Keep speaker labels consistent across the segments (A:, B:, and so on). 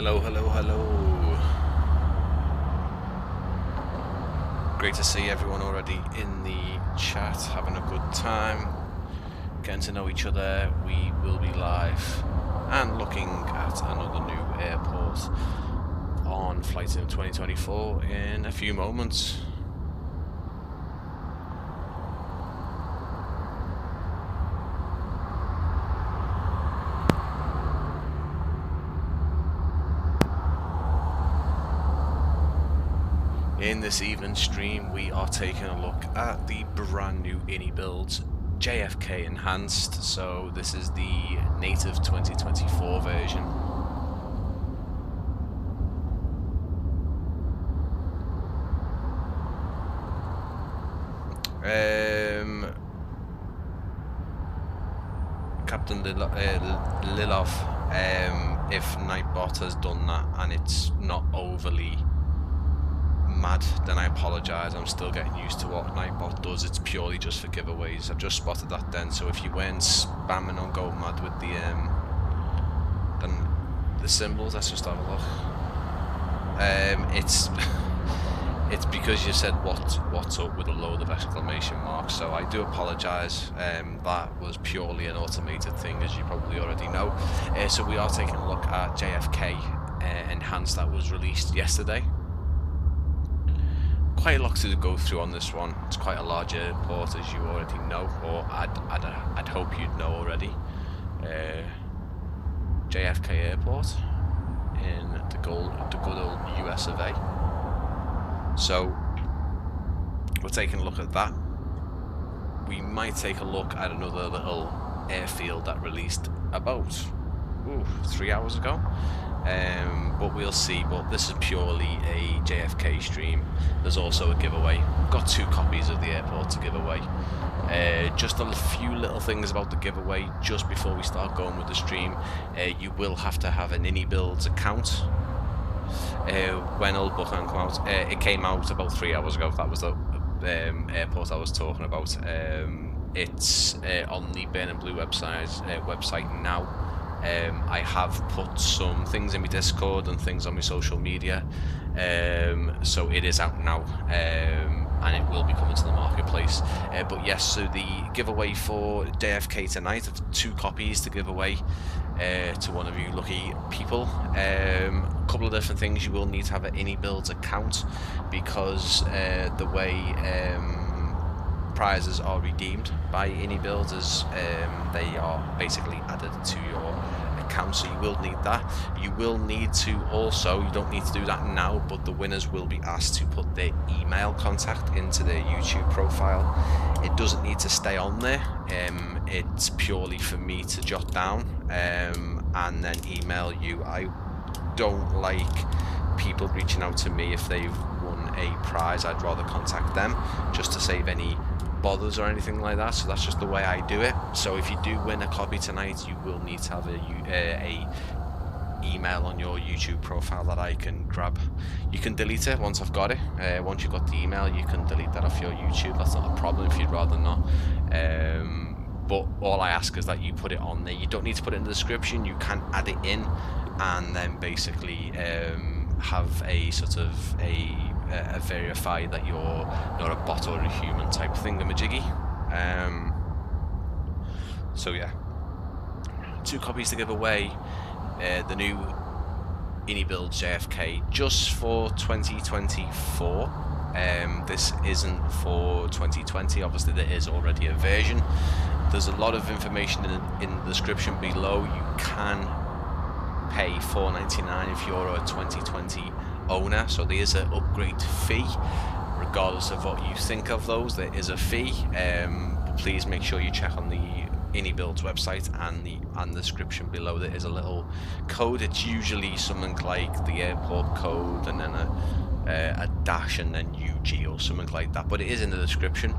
A: Hello, hello, hello. Great to see everyone already in the chat, having a good time, getting to know each other. We will be live and looking at another new airport on Flight Sim 2024 in a few moments. In this evening's stream, we are taking a look at the brand new iniBuilds JFK Enhanced. So this is the native 2024 version. Captain Lilov, if Nightbot has done that and it's not overly mad, then I apologise. I'm still getting used to what Nightbot does. It's purely just for giveaways. I've just spotted that then, so if you weren't spamming or going mad with the symbols, let's just have a look. It's because you said what's up with a load of exclamation marks, so I do apologise. That was purely an automated thing, as you probably already know. So we are taking a look at JFK Enhanced that was released yesterday. Quite a lot to go through on this one. It's quite a large airport, as you already know, or I'd hope you'd know already. JFK Airport in the good old US of A. So we're taking a look at that. We might take a look at another little airfield that released about 3 hours ago. But we'll see. But this is purely a JFK stream. There's also a giveaway. We've got 2 copies of the airport to give away. Just a few little things about the giveaway just before we start going with the stream. You will have to have an iniBuilds account. When will Buchan come out? It came out about 3 hours ago. That was the airport I was talking about. It's on the Burn and Blue website now. I have put some things in my Discord and things on my social media, so it is out now, and it will be coming to the marketplace. But yes, so the giveaway for JFK tonight, of 2 copies to give away to one of you lucky people. A couple of different things. You will need to have an iniBuilds account, because the way prizes are redeemed by iniBuilds is they are basically added to your account, so you will need that. You will need to also, you don't need to do that now, but the winners will be asked to put their email contact into their YouTube profile. It doesn't need to stay on there. It's purely for me to jot down and then email you. I don't like people reaching out to me if they've won a prize. I'd rather contact them just to save any bothers or anything like that, so that's just the way I do it. So if you do win a copy tonight, you will need to have a email on your YouTube profile that I can grab. You can delete it once I've got it. Once you've got the email, you can delete that off your YouTube. That's not a problem if you'd rather not. But all I ask is that you put it on there. You don't need to put it in the description. You can add it in and then basically have a sort of a verify that you're not a bot or a human type thingamajiggy. So yeah, 2 copies to give away. The new iniBuilds JFK just for 2024. This isn't for 2020. Obviously there is already a version. There's a lot of information in the description below. You can pay $4.99 if you're a 2020 owner, so there is an upgrade fee. Regardless of what you think of those, there is a fee. But please make sure you check on the iniBuilds website and the description below. There is a little code. It's usually something like the airport code and then a dash and then UG or something like that, but it is in the description.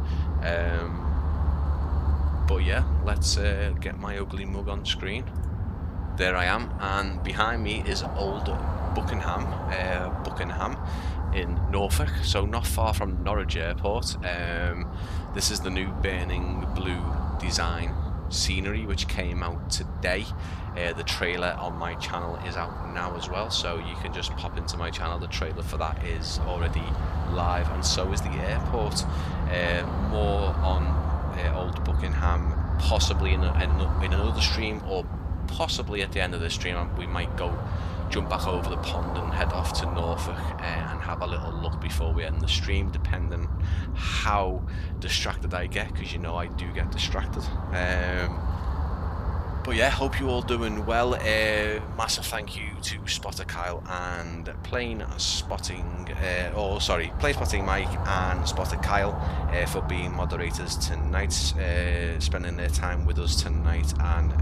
A: But yeah, let's get my ugly mug on screen. There I am, and behind me is old Buckingham in Norfolk, so not far from Norwich Airport. This is the new burning blue design scenery which came out today. The trailer on my channel is out now as well, so you can just pop into my channel. The trailer for that is already live, and so is the airport. More on Old Buckingham, possibly in another stream, or possibly at the end of the stream we might jump back over the pond and head off to Norfolk and have a little look before we end the stream, depending how distracted I get, because you know I do get distracted. But yeah, hope you all doing well. Massive thank you to Spotter Kyle and Plane Spotting Mike and Spotter Kyle for being moderators tonight, spending their time with us tonight and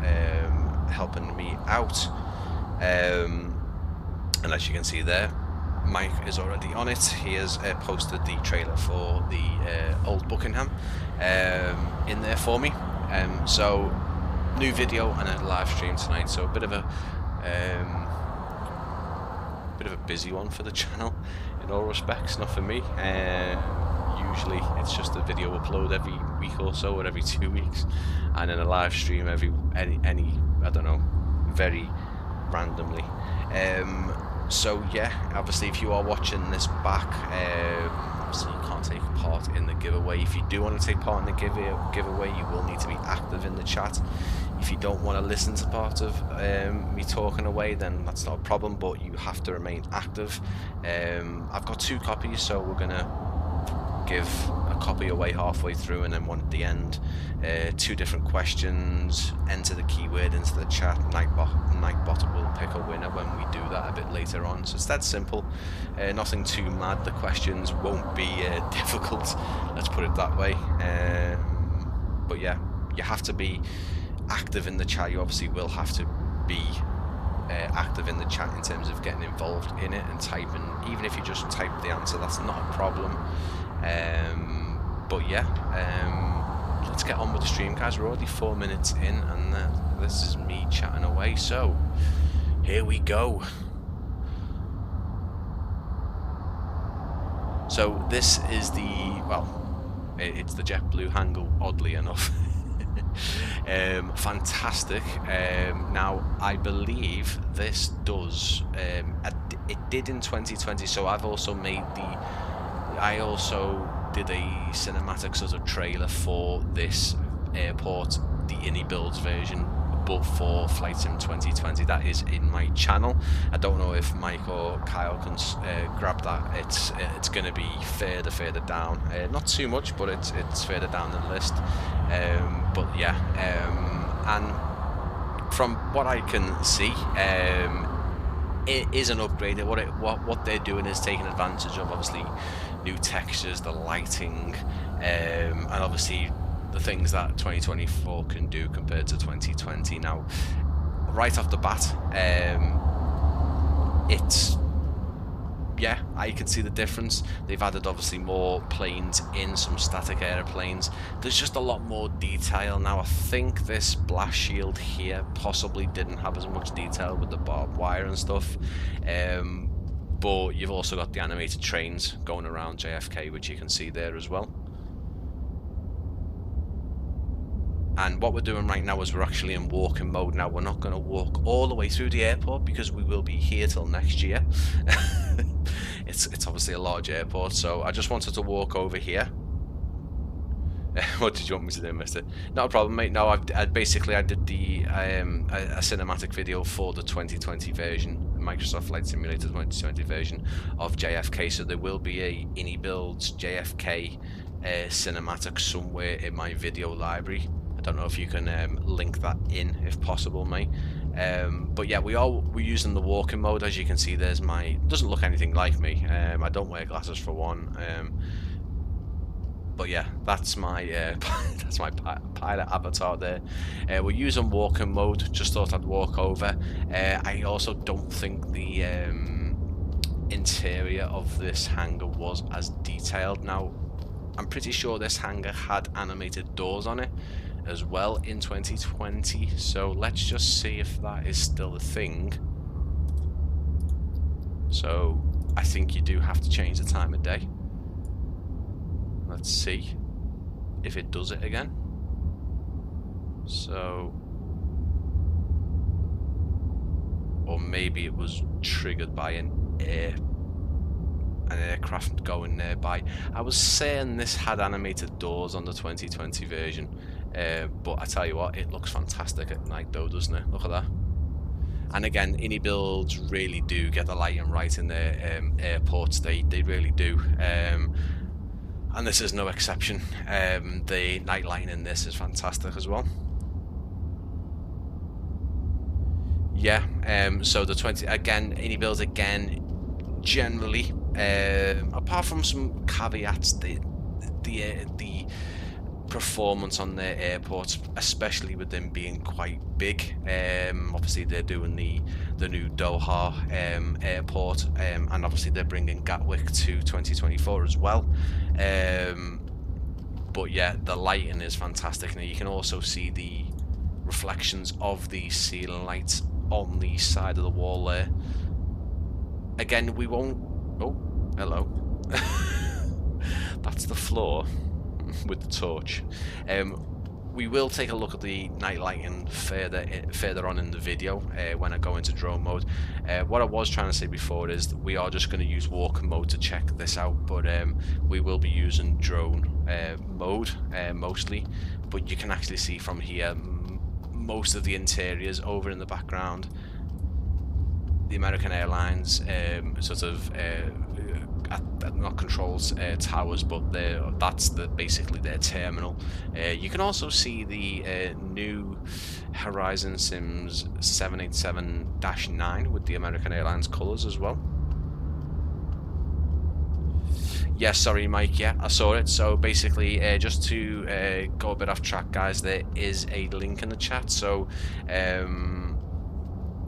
A: helping me out. And as you can see there, Mike is already on it. He has posted the trailer for the Old Buckingham in there for me. So new video and a live stream tonight. So a bit of a busy one for the channel in all respects. Not for me. Usually it's just a video upload every week or so, or every 2 weeks, and then a live stream any I don't know, very randomly. So yeah, obviously if you are watching this back, obviously you can't take part in the giveaway. If you do want to take part in the giveaway, you will need to be active in the chat. If you don't want to listen to part of me talking away, then that's not a problem, but you have to remain active. I've got 2 copies, so we're gonna give a copy away halfway through and then one at the end. 2 different questions. Enter the keyword into the chat. Nightbot will pick a winner when we do that a bit later on. So it's that simple. Nothing too mad. The questions won't be difficult, let's put it that way. But yeah, you have to be active in the chat. You obviously will have to be active in the chat in terms of getting involved in it and typing. Even if you just type the answer, that's not a problem. But yeah, let's get on with the stream, guys. We're already 4 minutes in, and this is me chatting away, so here we go. So this is it's the JetBlue Hangar, oddly enough. Fantastic. Now I believe this does it did in 2020, so I also did a cinematic sort of trailer for this airport, the iniBuilds version, but for Flight Sim 2020. That is in my channel. I don't know if Mike or Kyle can grab that. It's going to be further down. Not too much, but it's further down the list. But yeah, and from what I can see, it is an upgrade. What they're doing is taking advantage of obviously new textures, the lighting, and obviously the things that 2024 can do compared to 2020. Now, right off the bat, I can see the difference. They've added obviously more planes in, some static airplanes. There's just a lot more detail now. I think this blast shield here possibly didn't have as much detail with the barbed wire and stuff. But you've also got the animated trains going around JFK, which you can see there as well. And what we're doing right now is we're actually in walking mode. Now, we're not going to walk all the way through the airport because we will be here till next year. It's obviously a large airport, so I just wanted to walk over here. What did you want me to do, mister? Not a problem, mate. No, I did the a cinematic video for the 2020 version, Microsoft Flight Simulator 2020 version of JFK, so there will be a iniBuilds JFK cinematic somewhere in my video library. I don't know if you can link that in if possible, mate. But yeah, we're using the walking mode. As you can see, there's doesn't look anything like me. I don't wear glasses for one. But yeah, that's my that's my pilot avatar there. We're using walking mode. Just thought I'd walk over. I also don't think the interior of this hangar was as detailed. Now, I'm pretty sure this hangar had animated doors on it as well in 2020, so let's just see if that is still a thing. So I think you do have to change the time of day. Let's see if it does it again. So, or maybe it was triggered by an aircraft going nearby. I was saying this had animated doors on the 2020 version, but I tell you what, it looks fantastic at night though, doesn't it? Look at that. And again, iniBuilds really do get the lighting right in their airports. They really do. And this is no exception. The night lighting in this is fantastic as well. Yeah, so the 20 again, iniBuilds again, generally, apart from some caveats, the performance on their airports, especially with them being quite big. Obviously they're doing the new Doha airport, and obviously they're bringing Gatwick to 2024 as well. But yeah, the lighting is fantastic. Now you can also see the reflections of the ceiling lights on the side of the wall there. Again, we won't... Oh, hello. That's the floor with the torch. We will take a look at the night lighting further on in the video when I go into drone mode. What I was trying to say before is that we are just going to use walking mode to check this out, but we will be using drone mode mostly. But you can actually see from here most of the interiors over in the background. The American Airlines sort of not controls towers, but that's basically their terminal. You can also see the new Horizon Sims 787-9 with the American Airlines colours as well. Yeah, sorry Mike, yeah, I saw it. So basically, just to go a bit off track, guys, there is a link in the chat. So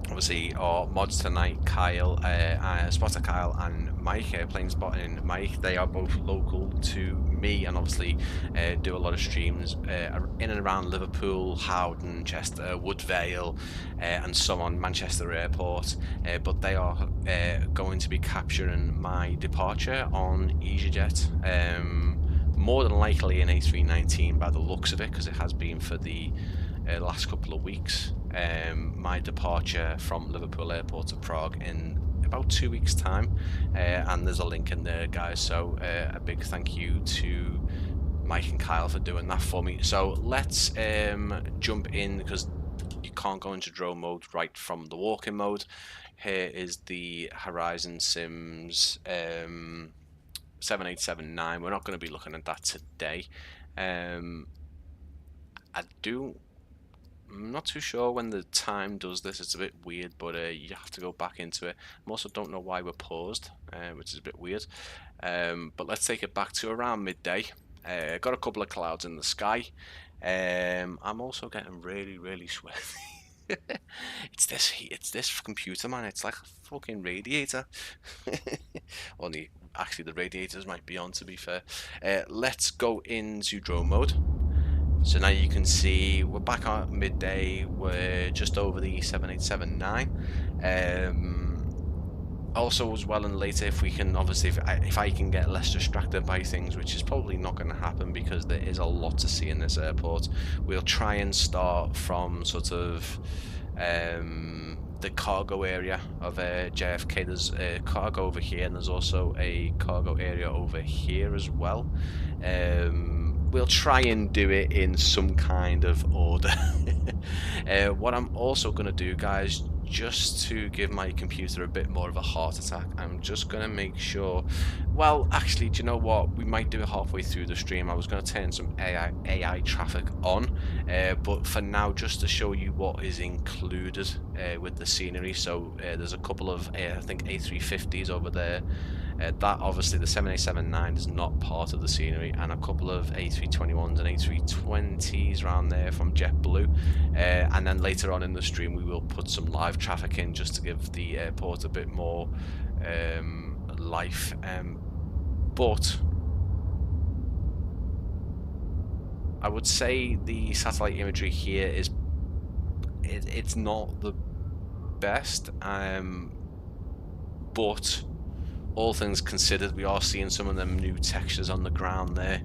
A: obviously our mods tonight, Kyle, Spotter Kyle and Mike, Plain Spotting Mike, they are both local to me, and obviously do a lot of streams in and around Liverpool, Howden, Chester, Woodvale, and so on, Manchester Airport. But they are going to be capturing my departure on EasyJet, more than likely an A319 by the looks of it, because it has been for the last couple of weeks. My departure from Liverpool Airport to Prague in about 2 weeks time, and there's a link in there, guys, so a big thank you to Mike and Kyle for doing that for me. So let's jump in, because you can't go into drone mode right from the walking mode. Here is the Horizon Sims 787-9. We're not going to be looking at that today. I'm not too sure when the time does this. It's a bit weird, but you have to go back into it. I also don't know why we're paused, which is a bit weird. But let's take it back to around midday. Got a couple of clouds in the sky. I'm also getting really sweaty. It's this heat. It's this computer, man. It's like a fucking radiator. Only actually the radiators might be on, to be fair. Let's go into drone mode. So now you can see we're back at midday. We're just over the 787-9. Also, as well, and later, if we can, obviously, if I can get less distracted by things, which is probably not going to happen because there is a lot to see in this airport, we'll try and start from sort of the cargo area of JFK. There's cargo over here, and there's also a cargo area over here as well. We'll try and do it in some kind of order. What I'm also going to do, guys, just to give my computer a bit more of a heart attack, I'm just going to make sure... Well, actually, do you know what? We might do it halfway through the stream. I was going to turn some AI traffic on, but for now, just to show you what is included with the scenery. So there's a couple of, I think, A350s over there. That, obviously, the 787-9 is not part of the scenery, and a couple of A321s and A320s around there from JetBlue. And then later on in the stream, we will put some live traffic in just to give the airport a bit more life. But I would say the satellite imagery here is it's not the best, but all things considered, we are seeing some of them new textures on the ground there,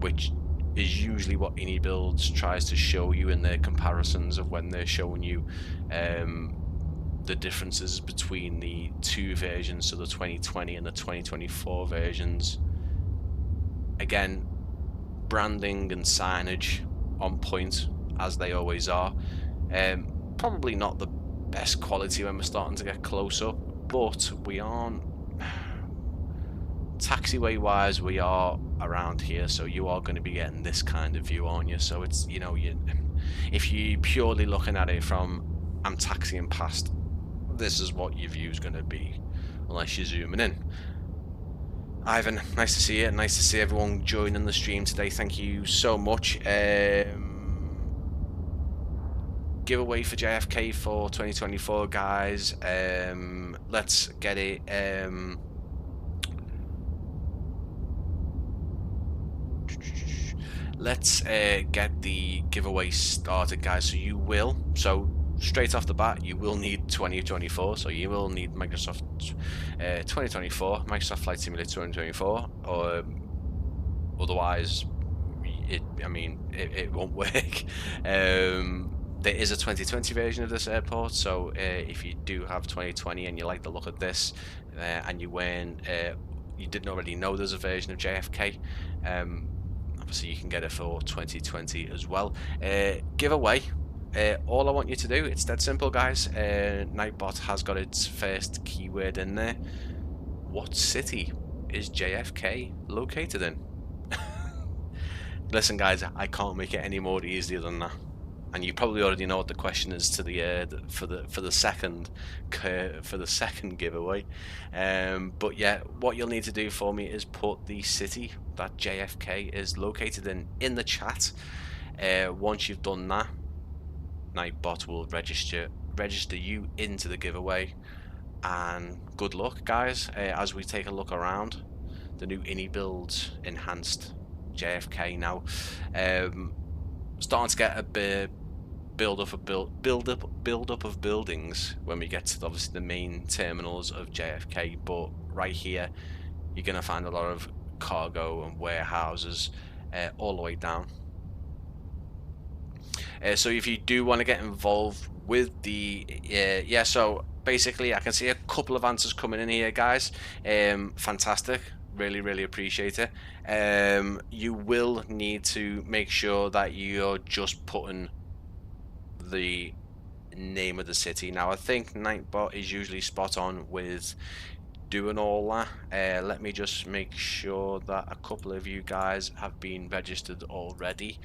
A: which is usually what iniBuilds tries to show you in their comparisons of when they're showing you the differences between the two versions, so the 2020 and the 2024 versions. Again, branding and signage on point, as they always are. Probably not the best quality when we're starting to get close up, but we aren't, taxiway wise, we are around here, so you are going to be getting this kind of view, aren't you? So it's, you know, if you're purely looking at it from I'm taxiing past, this is what your view's going to be, unless you're zooming in. Ivan, nice to see you. Nice to see everyone joining the stream today. Thank you so much. Giveaway for JFK for 2024, guys. Let's get it. Let's get the giveaway started, guys. So you will. So straight off the bat, you will need 2024, so you will need Microsoft 2024, Microsoft Flight Simulator 2024, or otherwise, it won't work. There is a 2020 version of this airport, so if you do have 2020 and you like the look of this, and you didn't already know there's a version of JFK, obviously you can get it for 2020 as well. Giveaway. All I want you to do, it's that simple, guys. Nightbot has got its first keyword in there. What city is JFK located in? Listen, guys, I can't make it any more easier than that. And you probably already know what the question is to the for the second giveaway. But yeah, what you'll need to do for me is put the city that JFK is located in the chat. Once you've done that, Nightbot will register you into the giveaway, and good luck, guys, as we take a look around the new iniBuilds enhanced JFK now. Starting to get a bit build up of buildings when we get to obviously the main terminals of JFK, but right here you're gonna find a lot of cargo and warehouses all the way down. So if you do want to get involved with the yeah, so basically I can see a couple of answers coming in here, guys. Fantastic, really appreciate it. You will need to make sure that you're just putting the name of the city. Now I think Nightbot is usually spot on with doing all that. Let me just make sure that a couple of you guys have been registered already.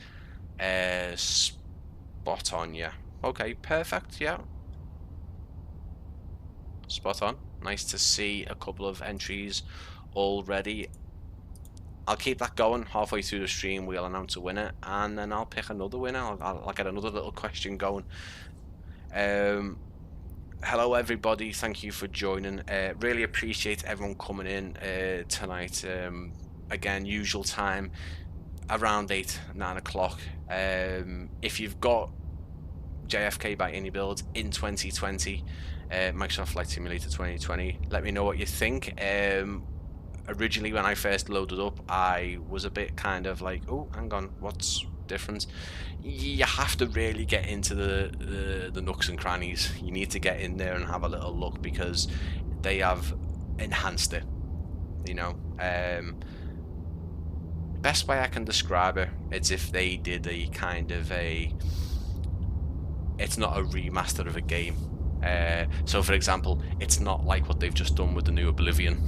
A: Spot on, yeah. Okay, perfect, yeah. Spot on. Nice to see a couple of entries already. I'll keep that going. Halfway through the stream we'll announce a winner, and then I'll pick another winner. I'll get another little question going. Hello everybody, thank you for joining. Really appreciate everyone coming in tonight. Again, usual time, around 8-9 o'clock. If you've got JFK by iniBuilds in 2020, Microsoft Flight Simulator 2020, let me know what you think. Originally when I first loaded up, I was a bit kind of like, oh, hang on, what's different? You have to really get into the nooks and crannies. You need to get in there and have a little look, because they have enhanced it, you know. Best way I can describe it, it's if they did a kind of it's not a remaster of a game. So for example, it's not like what they've just done with the new Oblivion.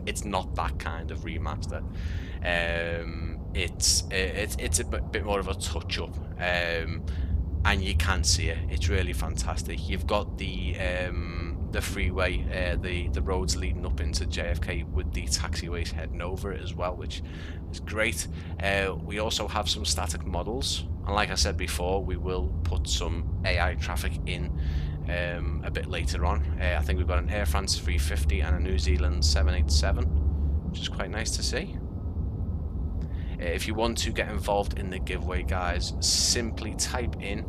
A: It's not that kind of remaster. It's a bit more of a touch up, and you can see it. It's really fantastic. You've got the freeway, the roads leading up into JFK with the taxiways heading over it as well, which is great. We also have some static models, and like I said before, we will put some AI traffic in a bit later on. I think we've got an Air France 350 and a New Zealand 787, which is quite nice to see. If you want to get involved in the giveaway, guys, simply type in,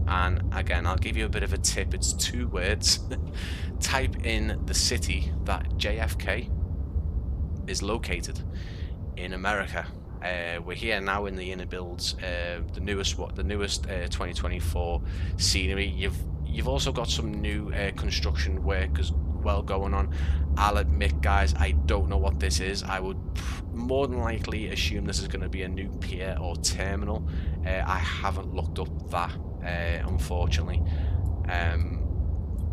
A: and again I'll give you a bit of a tip, it's 2 words. Type in the city that JFK is located in America. We're here now in the iniBuilds, the newest 2024 scenery. You've also got some new construction work as well going on. I'll admit, guys, I don't know what this is. I would more than likely assume this is going to be a new pier or terminal. I haven't looked up that, unfortunately.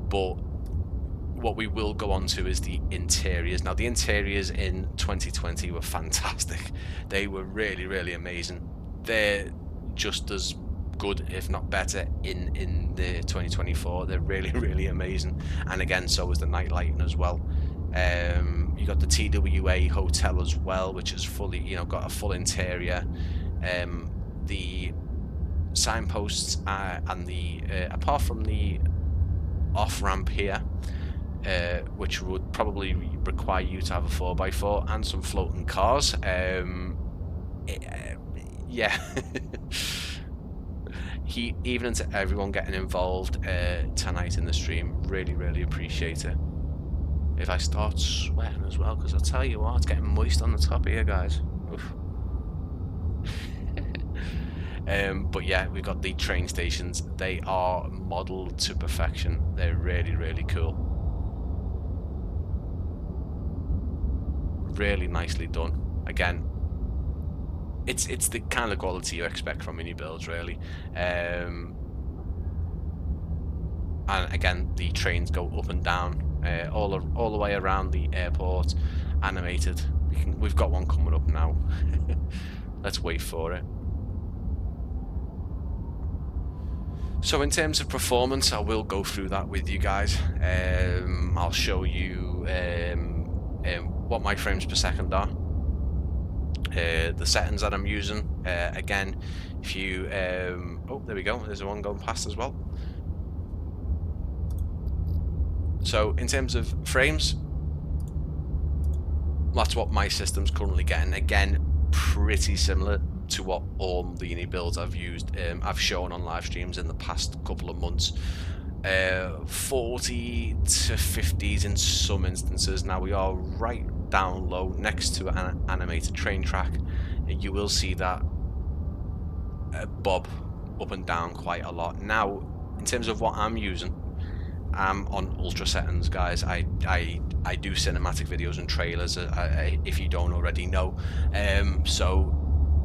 A: But what we will go on to is the interiors. Now, the interiors in 2020 were fantastic. They were really, really amazing. They're just as good, if not better, in the 2024. They're really, really amazing. And again, so is the night lighting as well. You got the TWA hotel as well, which is fully, got a full interior. The signposts and the apart from the off ramp here, which would probably require you to have a 4x4 and some floating cars. Yeah. Evening to everyone getting involved tonight in the stream. Really, really appreciate it. If I start sweating as well, because I'll tell you what, it's getting moist on the top here, guys. But yeah, we've got the train stations. They are modelled to perfection. They're really, really cool. Really nicely done. Again, it's the kind of quality you expect from iniBuilds, really. And again, the trains go up and down all the way around the airport, animated. We've got one coming up now. Let's wait for it. So in terms of performance, I will go through that with you guys. I'll show you what my frames per second are, the settings that I'm using. Again, if you oh, there we go, there's one going past as well. So in terms of frames, that's what my system's currently getting. Again, pretty similar to what all the iniBuilds I've used, I've shown on live streams in the past couple of months. 40 to 50s in some instances. Now we are right down low next to an animated train track, and you will see that bob up and down quite a lot. Now, in terms of what I'm using, I'm on ultra settings, guys. I do cinematic videos and trailers, if you don't already know. So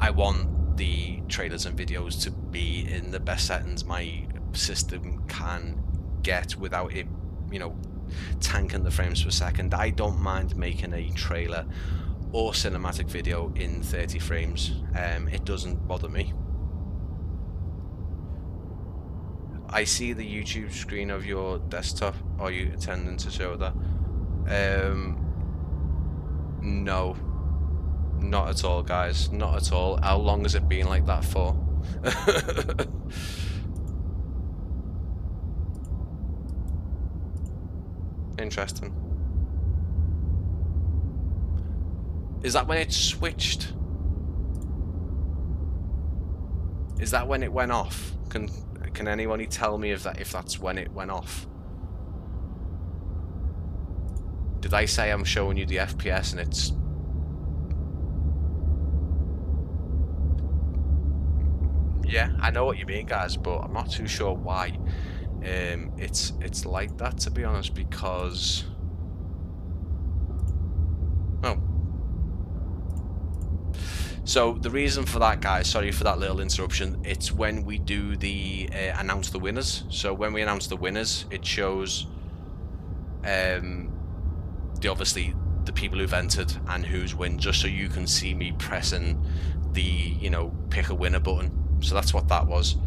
A: I want the trailers and videos to be in the best settings my system can get without it, tanking the frames per second. I don't mind making a trailer or cinematic video in 30 frames. It doesn't bother me. I see the YouTube screen of your desktop. Are you intending to show that? No, not at all, guys. Not at all. How long has it been like that for? Interesting. Is that when it switched? Is that when it went off? Can anybody tell me if that's when it went off? Did I say I'm showing you the FPS and it's... Yeah, I know what you mean, guys, but I'm not too sure why it's like that, to be honest, because... Oh. So the reason for that, guys, sorry for that little interruption, it's when we do the announce the winners. So when we announce the winners, it shows obviously the people who've entered and who's win, just so you can see me pressing the pick a winner button. So that's what that was.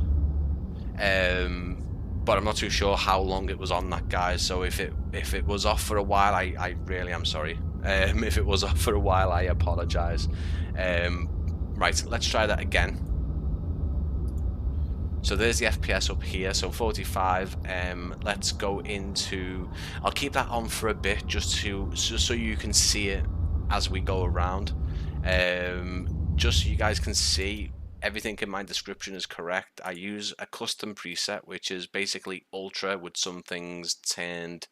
A: But I'm not too sure how long it was on that, guys. So if it was off for a while, I really am sorry. If it was off for a while, I apologize. Right, let's try that again. So there's the FPS up here, so 45. Let's go into... I'll keep that on for a bit, just so you can see it as we go around. Just so you guys can see everything in my description is correct. I use a custom preset, which is basically ultra with some things turned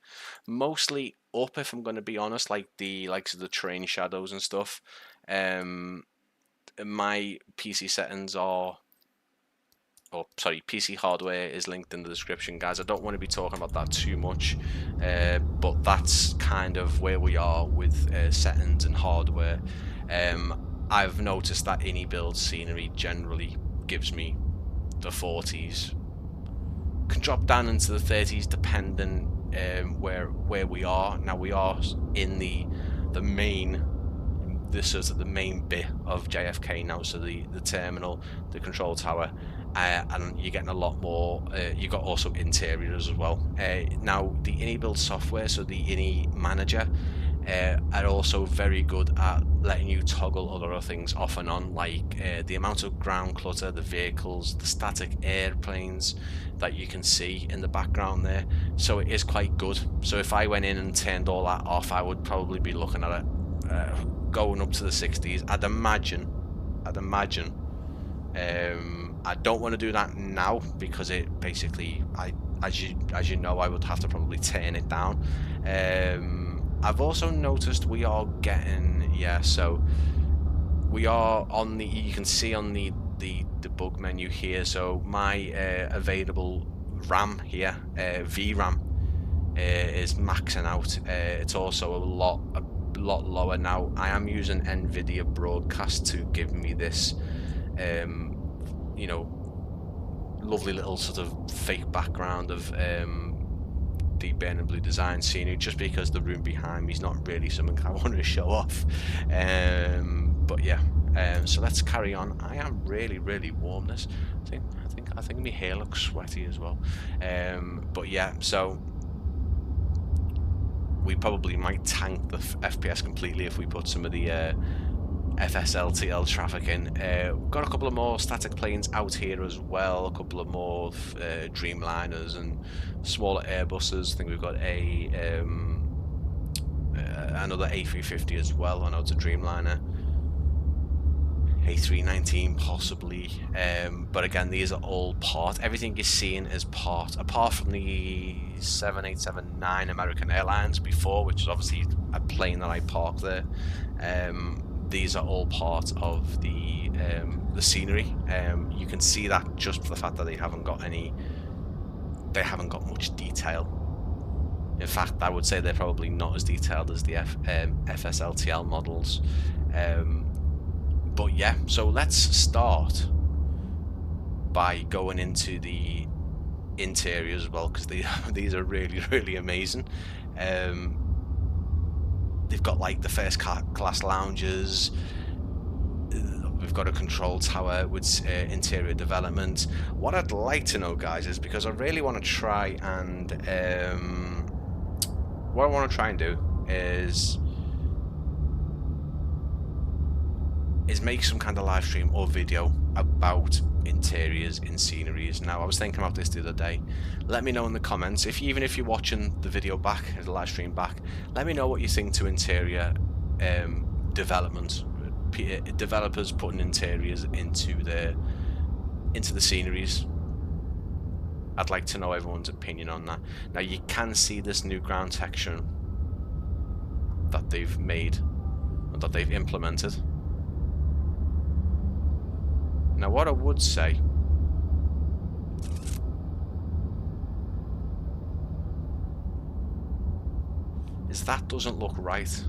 A: mostly up, if I'm going to be honest, like the likes of the train shadows and stuff. my PC settings are, or sorry, PC hardware is linked in the description, guys. I don't want to be talking about that too much, but that's kind of where we are with settings and hardware. I've noticed that iniBuilds scenery generally gives me the 40s, can drop down into the 30s depending where we are. Now we are in the main, this is the main bit of JFK now, so the terminal, the control tower, and you're getting a lot more. You got also interiors as well. Now the iniBuild software, so the ini manager, are also very good at letting you toggle other things off and on, like the amount of ground clutter, the vehicles, the static airplanes that you can see in the background there. So it is quite good. So if I went in and turned all that off, I would probably be looking at it going up to the 60s. I'd imagine. I don't want to do that now because it basically, as you know, I would have to probably turn it down. I've also noticed we are getting, so we are on the, you can see on the debug menu here, so my available RAM here, VRAM, is maxing out. It's also a lot lower now. I am using NVIDIA Broadcast to give me this you know, lovely little sort of fake background of deep burning blue design scenery, just because the room behind me is not really something I want to show off. But yeah, so let's carry on. I am really warm. This I think my hair looks sweaty as well. But yeah, so we probably might tank the FPS completely if we put some of the FSLTL traffic in. We've got a couple of more static planes out here as well, a couple of more Dreamliners and smaller Airbuses. I think we've got another A350 as well. I know it's a Dreamliner. A319 possibly, but again, these are all part. Everything you're seeing is part, apart from the 7879 American Airlines before, which is obviously a plane that I parked there. These are all part of the scenery. You can see that just for the fact that they haven't got much detail. In fact, I would say they're probably not as detailed as the FSLTL models. But yeah, so let's start by going into the interiors as well, because these are really amazing. They've got like the first class lounges. We've got a control tower with interior development. What I'd like to know, guys, is because I really want to try and what I want to try and do is make some kind of live stream or video about interiors in sceneries. Now, I was thinking about this the other day. Let me know in the comments, even if you're watching the video back, the live stream back, let me know what you think to interior development, developers putting interiors into the sceneries. I'd like to know everyone's opinion on that. Now, you can see this new ground texture that they've made, or that they've implemented. Now, what I would say is that doesn't look right.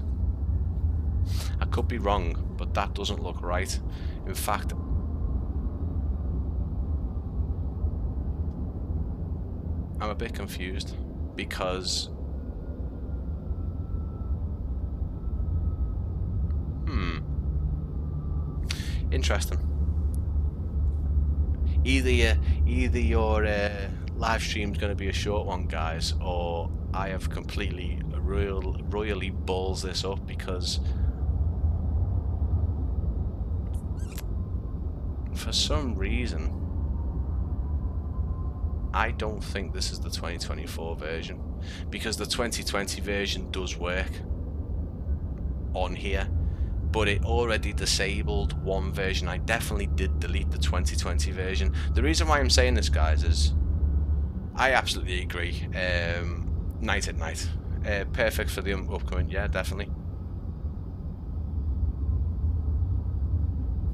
A: I could be wrong, but that doesn't look right. In fact, I'm a bit confused because interesting. Either your live stream's going to be a short one, guys, or I have completely royally balls this up, because for some reason I don't think this is the 2024 version, because the 2020 version does work on here, but it already disabled one version. I definitely did delete the 2020 version. The reason why I'm saying this, guys, is I absolutely agree. Night at night, perfect for the upcoming. Yeah, definitely.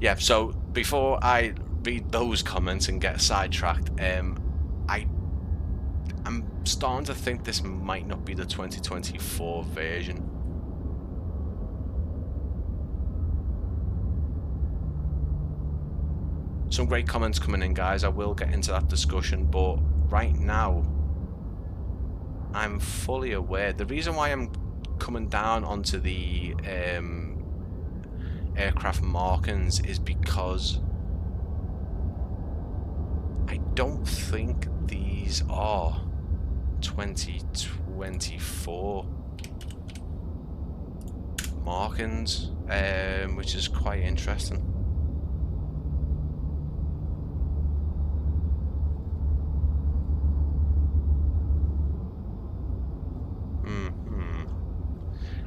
A: yeah, so before I read those comments and get sidetracked, I'm starting to think this might not be the 2024 version. Some great comments coming in, guys. I will get into that discussion, but right now I'm fully aware. The reason why I'm coming down onto the aircraft markings is because I don't think these are 2024 markings, which is quite interesting.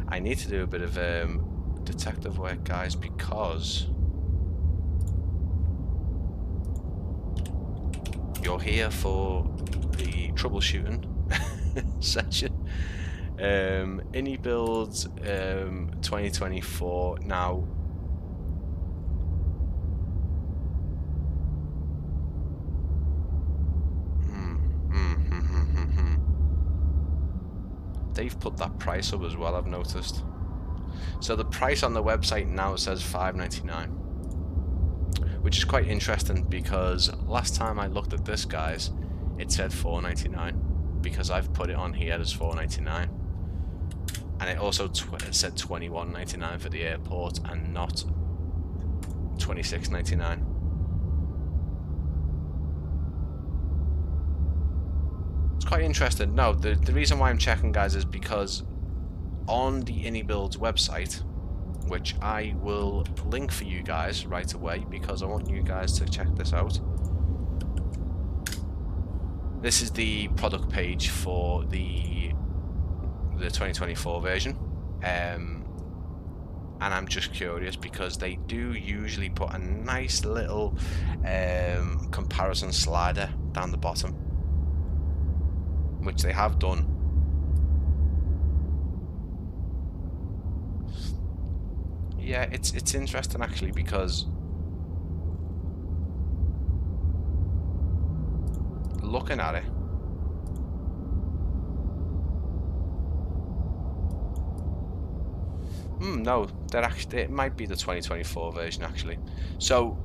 A: I need to do a bit of detective work, guys, because you're here for the troubleshooting session. iniBuilds 2024. Now, they've put that price up as well, I've noticed. So the price on the website now says $5.99, which is quite interesting because last time I looked at this, guys, it said $4.99 because I've put it on here as $4.99, and it also said $21.99 for the airport and not $26.99. It's quite interesting. No, the reason why I'm checking, guys, is because on the iniBuilds website, which I will link for you guys right away because I want you guys to check this out. This is the product page for the 2024 version, and I'm just curious because they do usually put a nice little comparison slider down the bottom, which they have done. Yeah, it's interesting actually because looking at it, no, they're actually, it might be the 2024 version actually. So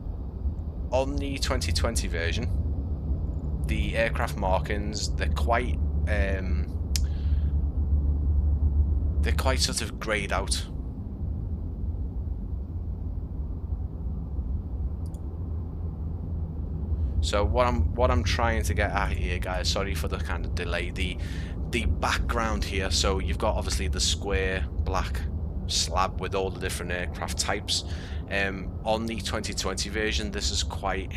A: on the 2020 version, the aircraft markings, they're quite sort of grayed out. So what I'm trying to get at here, guys, sorry for the kind of delay, the background here, so you've got obviously the square black slab with all the different aircraft types. On the 2020 version, this is quite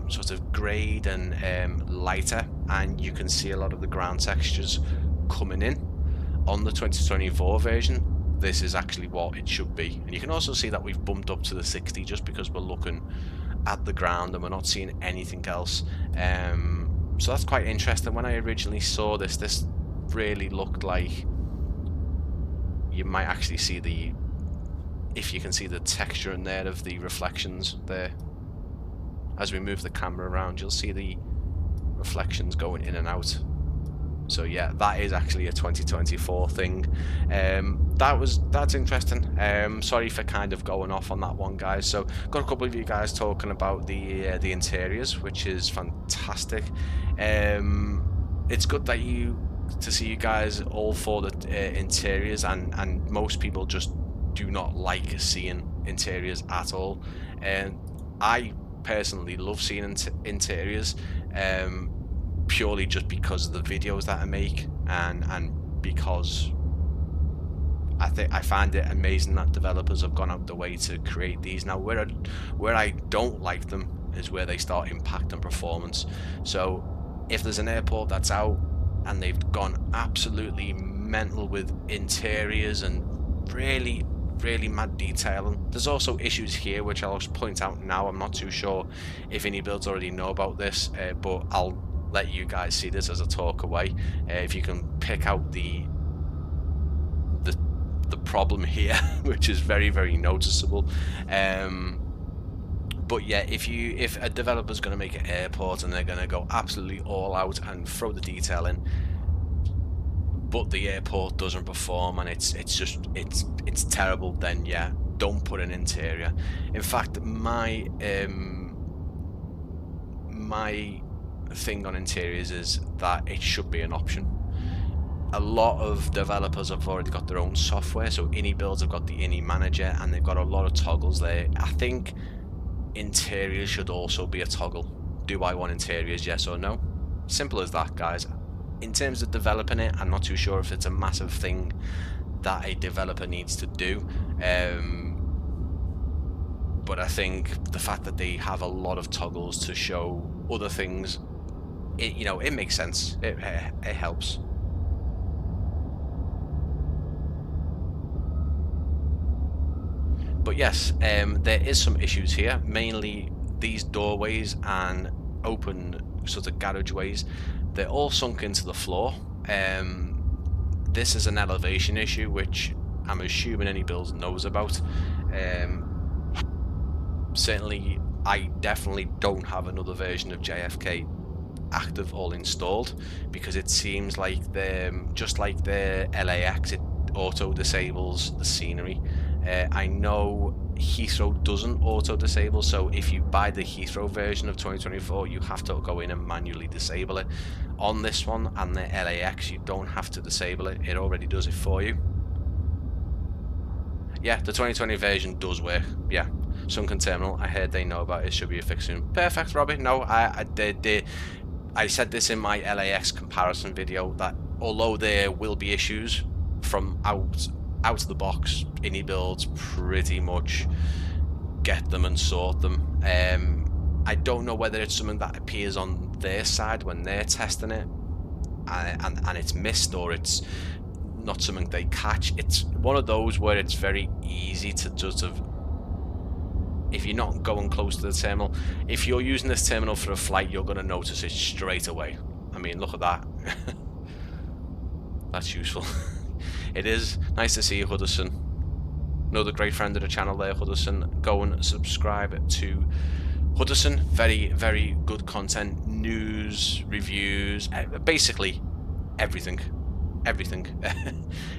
A: sort of greyed and lighter, and you can see a lot of the ground textures coming in. On the 2024 version, this is actually what it should be, and you can also see that we've bumped up to the 60 just because we're looking at the ground and we're not seeing anything else. So that's quite interesting. When I originally saw this really looked like you might actually see the, if you can see the texture in there of the reflections there. As we move the camera around, you'll see the reflections going in and out. So yeah, that is actually a 2024 thing. That's interesting. Sorry for kind of going off on that one, guys. So got a couple of you guys talking about the interiors, which is fantastic. It's good that to see you guys all for the interiors, and most people just do not like seeing interiors at all. And I personally love seeing interiors. Purely just because of the videos that I make, and because I find it amazing that developers have gone out the way to create these. Now where I don't like them is where they start impacting performance. So if there's an airport that's out and they've gone absolutely mental with interiors and really mad detailing, there's also issues here which I'll just point out now. I'm not too sure if iniBuilds already know about this, but I'll let you guys see this as I talk away. If you can pick out the problem here, which is very noticeable. But yeah, if a developer's going to make an airport and they're going to go absolutely all out and throw the detail in, but the airport doesn't perform and it's terrible, then yeah, don't put an interior. In fact, my thing on interiors is that it should be an option. A lot of developers have already got their own software, so iniBuilds have got the ini manager and they've got a lot of toggles there. I think interiors should also be a toggle. Do I want interiors, yes or no? Simple as that, guys. In terms of developing it, I'm not too sure if it's a massive thing that a developer needs to do, but I think the fact that they have a lot of toggles to show other things, it makes sense. It helps. But yes, there is some issues here, mainly these doorways and open sort of garageways. They're all sunk into the floor. This is an elevation issue, which I'm assuming iniBuilds knows about. Certainly, I definitely don't have another version of JFK active or installed, because it seems like just like the LAX, it auto disables the scenery. I know Heathrow doesn't auto disable, so if you buy the Heathrow version of 2024, you have to go in and manually disable it. On this one and the LAX, you don't have to disable it, it already does it for you. Yeah, the 2020 version does work. Yeah, Sunken Terminal, I heard they know about it, should be a fix soon. Perfect, Robbie. No, I said this in my LAX comparison video, that although there will be issues from out of the box, iniBuilds pretty much get them and sort them. I don't know whether it's something that appears on their side when they're testing it and it's missed, or it's not something they catch. It's one of those where it's very easy to sort of, if you're not going close to the terminal, if you're using this terminal for a flight, you're going to notice it straight away. I mean, look at that. That's useful. It is nice to see you, Hudson. Another great friend of the channel there, Hudson. Go and subscribe to Hudson. Very, very good content, news, reviews, basically everything. Everything.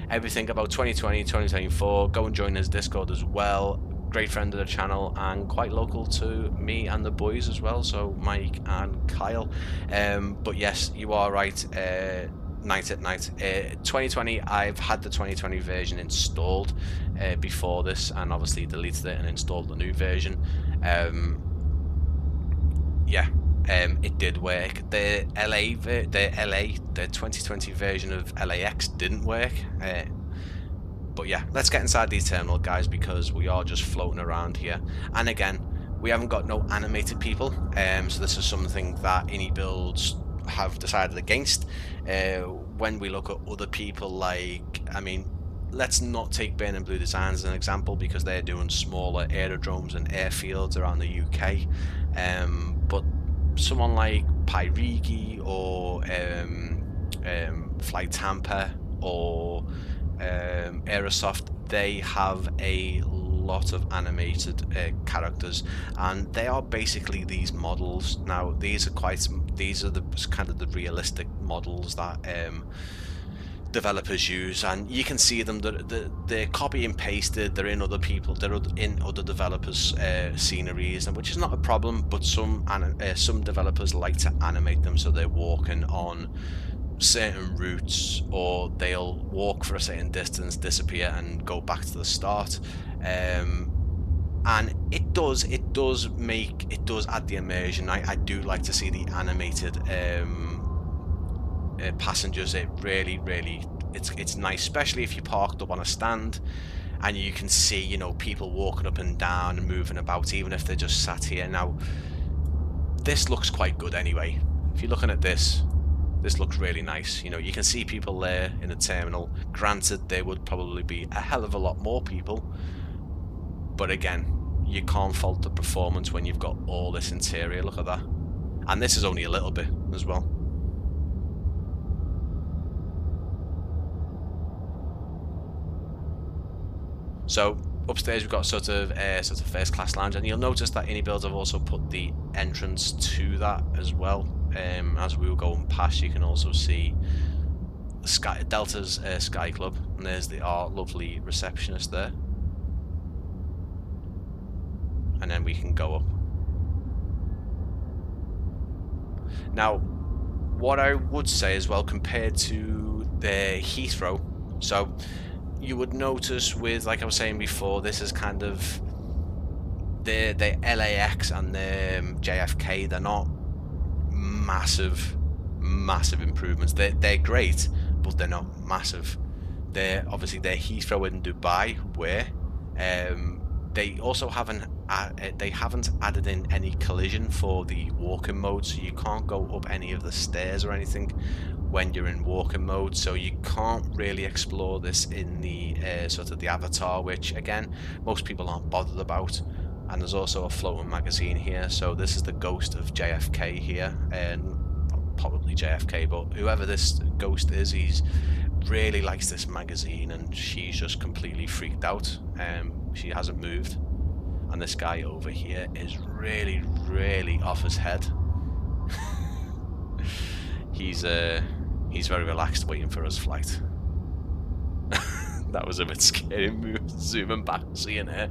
A: Everything about 2020, 2024. Go and join his Discord as well. Great friend of the channel and quite local to me and the boys as well, so Mike and Kyle. But yes, you are right. Night at night. 2020, I've had the 2020 version installed before this, and obviously deleted it and installed the new version. Yeah, it did work. The 2020 version of LAX didn't work. But yeah, let's get inside these terminal, guys, because we are just floating around here. And again, we haven't got no animated people, so this is something that iniBuilds have decided against. When we look at other people, like, I mean, let's not take Burn and Blue Designs as an example, because they're doing smaller aerodromes and airfields around the UK. But someone like Pyrigi or Flight Tampa or Aerosoft, they have a lot of animated characters, and they are basically these models. Now these are the kind of the realistic models that developers use, and you can see them, they're copy and pasted, they're in other developers sceneries, and which is not a problem, but some developers like to animate them so they're walking on certain routes, or they'll walk for a certain distance, disappear and go back to the start. And it does add the immersion. I do like to see the animated passengers. It really it's nice, especially if you parked up on a stand and you can see, you know, people walking up and down and moving about, even if they're just sat here. Now this looks quite good anyway. If you're looking at this looks really nice. You know, you can see people there in the terminal. Granted, there would probably be a hell of a lot more people, but again, you can't fault the performance when you've got all this interior. Look at that. And this is only a little bit as well. So upstairs we've got sort of first class lounge, and you'll notice that iniBuilds have also put the entrance to that as well. As we were going past, you can also see Delta's Sky Club, and there's our lovely receptionist there. And then we can go up. Now, what I would say as well, compared to the Heathrow, so you would notice with, like I was saying before, this is kind of the LAX and the JFK. They're not massive improvements. They're great, but they're not massive. They're obviously Heathrow in Dubai, where they also haven't added in any collision for the walking mode, so you can't go up any of the stairs or anything when you're in walking mode, so you can't really explore this in the sort of the avatar, which again most people aren't bothered about. And there's also a floating magazine here, so this is the ghost of JFK here, and probably JFK, but whoever this ghost is, he's really likes this magazine, and she's just completely freaked out. She hasn't moved, and this guy over here is really off his head. He's very relaxed, waiting for his flight. That was a bit scary. Zooming back, seeing her.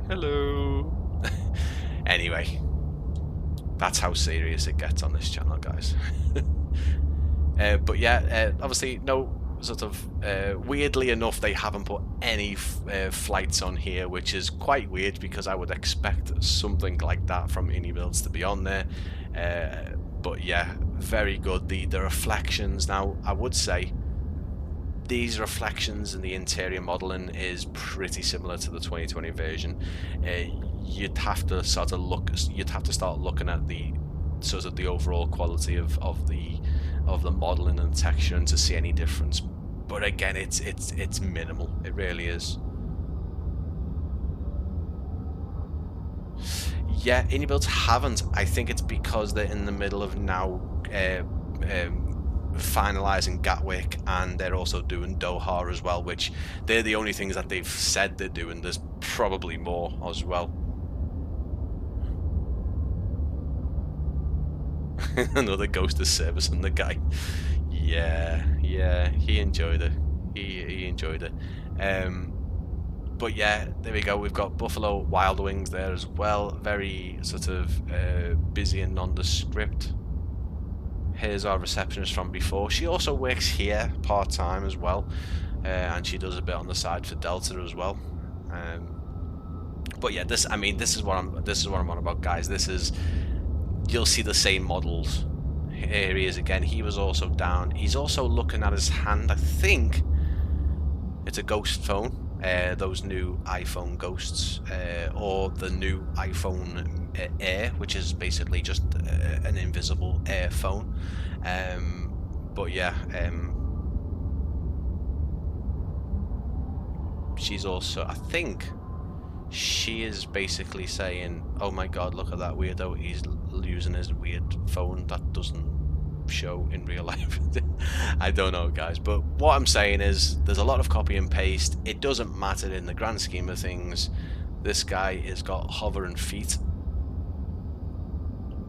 A: Hello. Anyway, that's how serious it gets on this channel, guys. But yeah, obviously no sort of weirdly enough, they haven't put any flights on here, which is quite weird because I would expect something like that from iniBuilds to be on there. But yeah, very good. The reflections, now I would say these reflections in the interior modeling is pretty similar to the 2020 version. You'd have to sort of start looking at the sort of the overall quality of the modeling and texture and to see any difference. But again, it's minimal. It really is. Yeah, iniBuilds haven't. I think it's because they're in the middle of now finalizing Gatwick, and they're also doing Doha as well, which they're the only things that they've said they're doing. There's probably more as well. Another ghost of service on the guy. Yeah, he enjoyed it. He enjoyed it. But yeah, there we go. We've got Buffalo Wild Wings there as well. Very sort of busy and nondescript. Here's our receptionist from before. She also works here part-time as well, and she does a bit on the side for Delta as well. But yeah, this is what I'm on about, guys. This is, you'll see the same models. Here he is again. He was also down. He's also looking at his hand. I think it's a ghost phone. Those new iPhone ghosts, or the new iPhone Air, which is basically just an invisible Air phone. But yeah, she's also, I think she is basically saying, oh my god, look at that weirdo, he's using his weird phone that doesn't show in real life. I don't know, guys, but what I'm saying is there's a lot of copy and paste. It doesn't matter in the grand scheme of things. This guy has got hovering feet,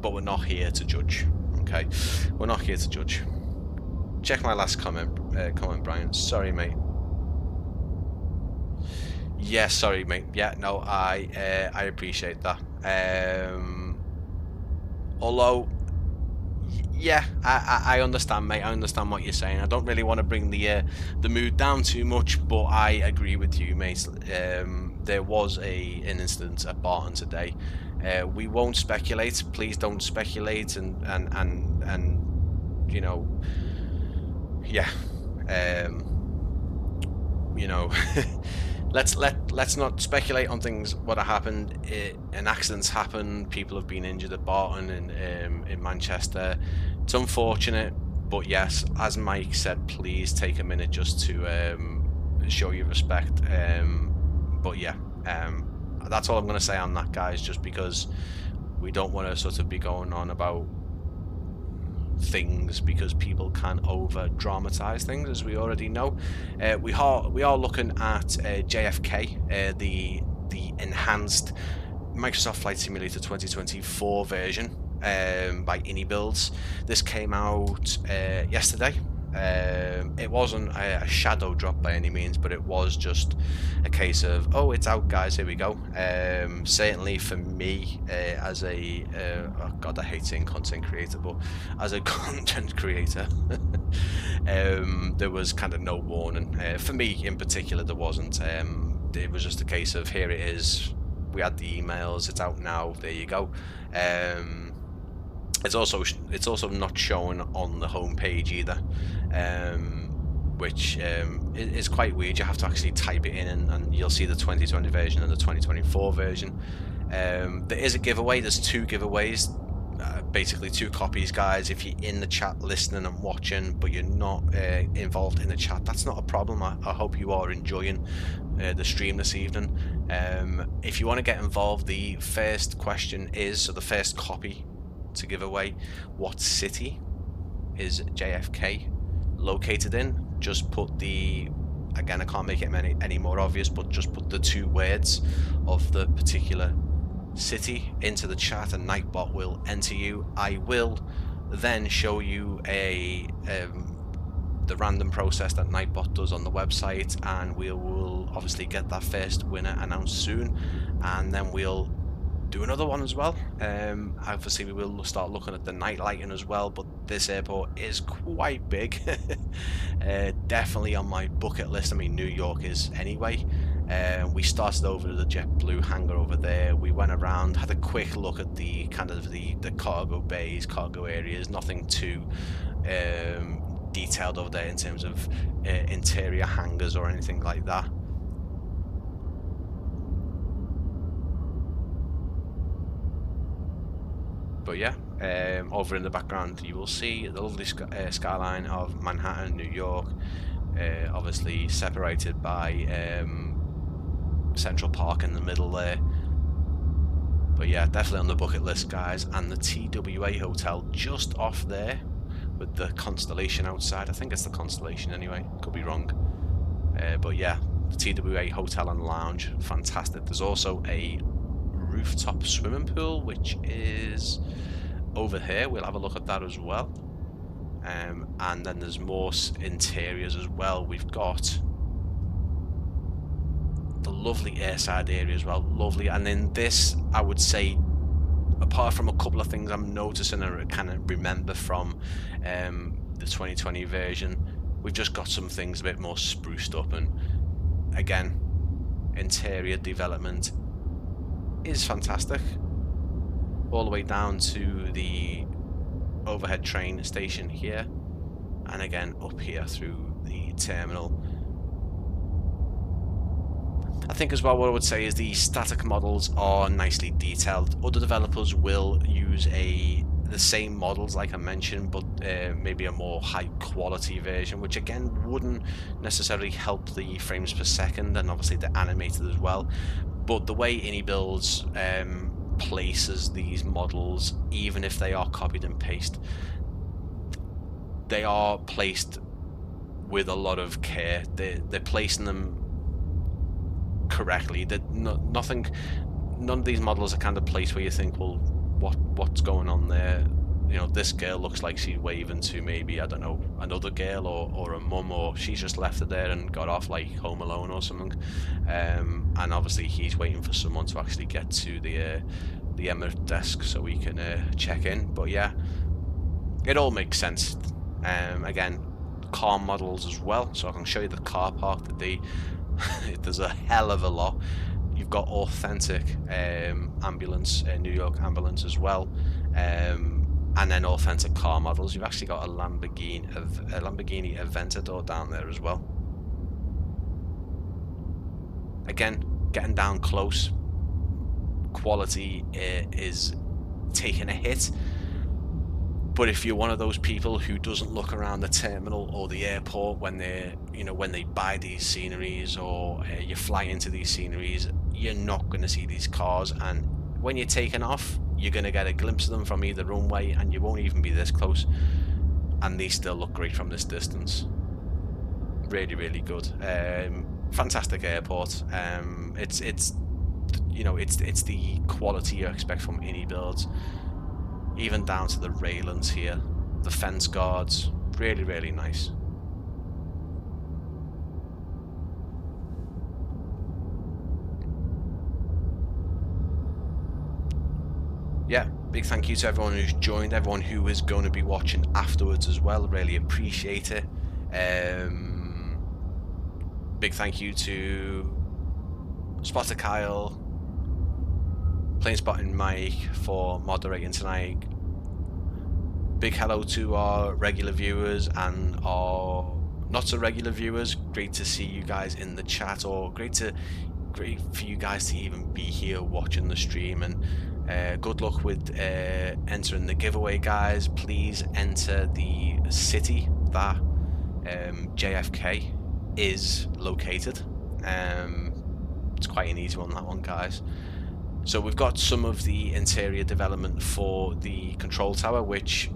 A: but we're not here to judge. Okay, we're not here to judge. Check my last comment, Brian. Sorry, mate. Yeah, sorry, mate. Yeah, no, I appreciate that. Although, yeah, I understand, mate. I understand what you're saying. I don't really want to bring the mood down too much, but I agree with you, mate. There was an incident at Barton today. We won't speculate. Please don't speculate, and you know, yeah, you know. Let's not speculate on things what happened. An accident's happened. People have been injured at Barton in Manchester. It's unfortunate, but yes, as Mike said, please take a minute just to show your respect. But yeah, that's all I'm going to say on that, guys. Just because we don't want to sort of be going on about things because people can over dramatize things, as we already know. We are looking at JFK, the enhanced Microsoft Flight Simulator 2024 version by iniBuilds. This came out yesterday. It wasn't a shadow drop by any means, but it was just a case of, oh, it's out, guys, here we go. Certainly for me, as a oh god, I hate saying content creator, but as a content creator, there was kind of no warning. For me in particular, there wasn't. It was just a case of, here it is, we had the emails, it's out now, there you go. It's also not shown on the home page either, which is quite weird. You have to actually type it in, and you'll see the 2020 version and the 2024 version. There is a giveaway. There's 2 giveaways, basically 2 copies, guys. If you're in the chat listening and watching, but you're not involved in the chat, that's not a problem. I hope you are enjoying the stream this evening. If you want to get involved, the first question is, so the first copy to give away, what city is JFK located in? Just put the, again, I can't make it any more obvious, but just put the 2 words of the particular city into the chat and Nightbot will enter you. I will then show you the random process that Nightbot does on the website, and we will obviously get that first winner announced soon, and then we'll do another one as well. Obviously we will start looking at the night lighting as well, but this airport is quite big. Definitely on my bucket list. I mean, New York is anyway. We started over the JetBlue hangar over there. We went around, had a quick look at the kind of the cargo bays, cargo areas. Nothing too detailed over there in terms of interior hangars or anything like that. But yeah, over in the background you will see the lovely skyline of Manhattan, New York, obviously separated by Central Park in the middle there. But yeah, definitely on the bucket list, guys. And the TWA hotel just off there with the constellation outside. I think it's the constellation anyway, could be wrong. But yeah, the TWA hotel and lounge, fantastic. There's also a rooftop swimming pool, which is over here. We'll have a look at that as well. And then there's more interiors as well. We've got the lovely airside area as well, lovely. And in this, I would say, apart from a couple of things I'm noticing and I kind of remember from the 2020 version, we've just got some things a bit more spruced up, and again, interior development is fantastic, all the way down to the overhead train station here, and again up here through the terminal. I think as well what I would say is the static models are nicely detailed. Other developers will use the same models like I mentioned, but maybe a more high quality version, which again wouldn't necessarily help the frames per second, and obviously the animated as well. But the way iniBuilds places these models, even if they are copied and pasted, they are placed with a lot of care. They're placing them correctly. None of these models are kind of placed where you think, well, what's going on there? You know, this girl looks like she's waving to maybe, I don't know, another girl or a mum, or she's just left it there and got off like Home Alone or something. And obviously he's waiting for someone to actually get to the Emirates desk so we can check in. But yeah, it all makes sense. Again, car models as well, so I can show you the car park that there's a hell of a lot. You've got authentic ambulance, New York ambulance as well, and then authentic car models. You've actually got a Lamborghini Aventador down there as well. Again, getting down close, quality is taking a hit. But if you're one of those people who doesn't look around the terminal or the airport when they buy these sceneries, or you fly into these sceneries, you're not going to see these cars, and when you're taking off, you're going to get a glimpse of them from either runway, and you won't even be this close. and they still look great from this distance. Really, really good. Fantastic airport. It's you know, it's the quality you expect from iniBuilds, even down to the railings here, the fence guards. Really, really nice. Yeah, big thank you to everyone who's joined, everyone who is going to be watching afterwards as well. Really appreciate it. Big thank you to Spotter Kyle, Plain Spotting Mike for moderating tonight. Big hello to our regular viewers and our not so regular viewers. Great to see you guys in the chat, or great for you guys to even be here watching the stream. And good luck with entering the giveaway, guys. Please enter the city that JFK is located. It's quite an easy one, that one, guys. So we've got some of the interior development for the control tower, which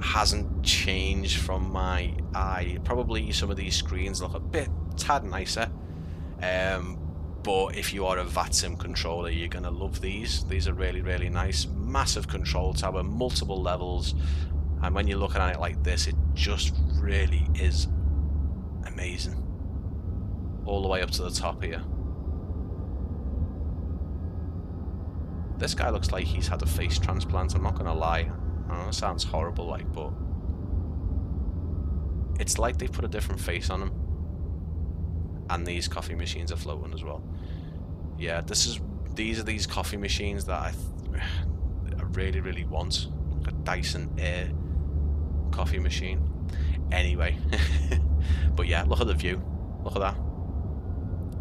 A: hasn't changed from my eye. Probably some of these screens look a tad nicer. But if you are a VATSIM controller, you're going to love these. These are really, really nice. Massive control tower, multiple levels. And when you're looking at it like this, it just really is amazing. All the way up to the top here. This guy looks like he's had a face transplant, I'm not going to lie. I know it sounds horrible, like, but it's like they put a different face on him. And these coffee machines are floating as well. Yeah, these are these coffee machines that I really, really want. Like a Dyson Air coffee machine. Anyway, but yeah, look at the view. Look at that.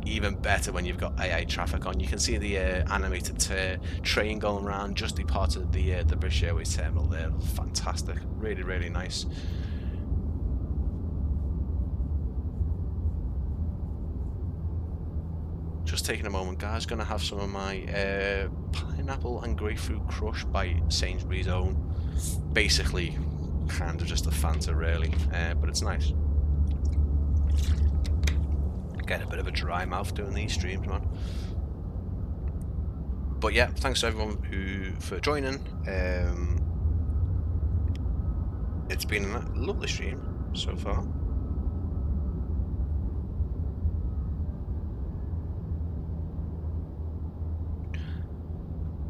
A: Even better when you've got AI traffic on. You can see the animated train going around just the part of the British Airways terminal there. Fantastic. Really, really nice. Just taking a moment, guys. Gonna have some of my pineapple and grapefruit crush by Sainsbury's Own. Basically, kind of just a Fanta, really, but it's nice. Getting a bit of a dry mouth doing these streams, man. But yeah, thanks to everyone for joining. It's been a lovely stream so far.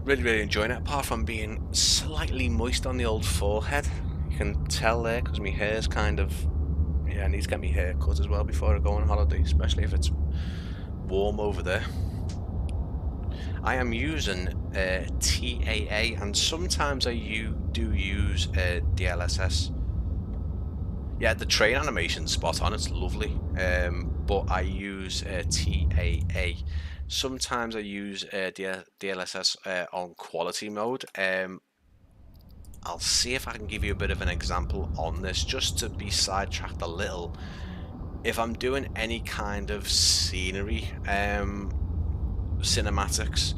A: Really, really enjoying it, apart from being slightly moist on the old forehead. You can tell there, because my hair's kind of... Yeah, I need to get my hair cut as well before I go on holiday, especially if it's warm over there. I am using TAA, and sometimes I do use DLSS. Yeah, the train animation's spot on, it's lovely. But I use TAA. Sometimes I use DLSS on quality mode. I'll see if I can give you a bit of an example on this, just to be sidetracked a little. If I'm doing any kind of scenery, cinematics,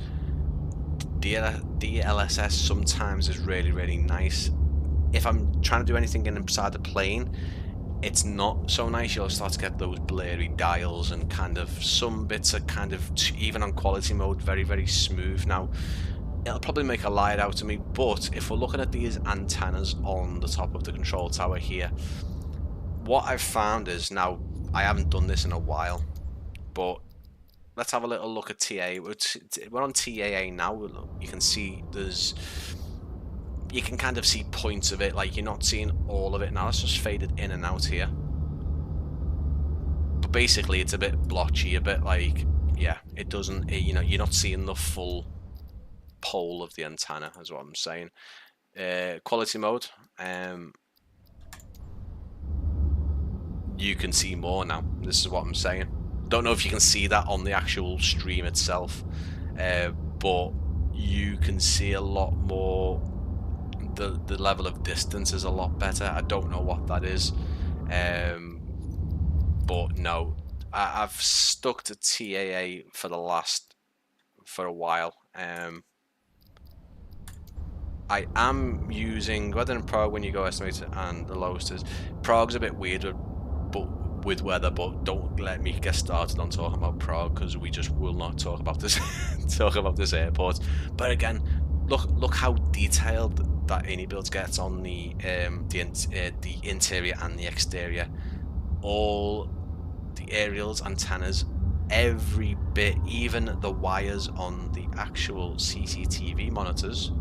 A: DLSS sometimes is really, really nice. If I'm trying to do anything inside the plane, it's not so nice. You'll start to get those blurry dials, and kind of some bits are kind of, even on quality mode, very, very smooth. Now, it'll probably make a light out of me, but if we're looking at these antennas on the top of the control tower here, what I've found is, now I haven't done this in a while, but let's have a little look at TA. We're on TAA now. You can see you can kind of see points of it, like you're not seeing all of it now. It's just faded in and out here, but basically it's a bit blotchy, a bit like, yeah, it doesn't, you know, you're not seeing the full pole of the antenna, is what I'm saying. Quality mode, you can see more now. This is what I'm saying. Don't know if you can see that on the actual stream itself, but you can see a lot more. The level of distance is a lot better. I don't know what that is, but no, I've stuck to TAA for a while. I am using weather and prog when you go estimate, and the lowest is prog's a bit weird with weather, but don't let me get started on talking about prog because we just will not talk about this this airport. But again, look how detailed that iniBuilds gets on the interior and the exterior. All the aerials, antennas, every bit, even the wires on the actual CCTV monitors.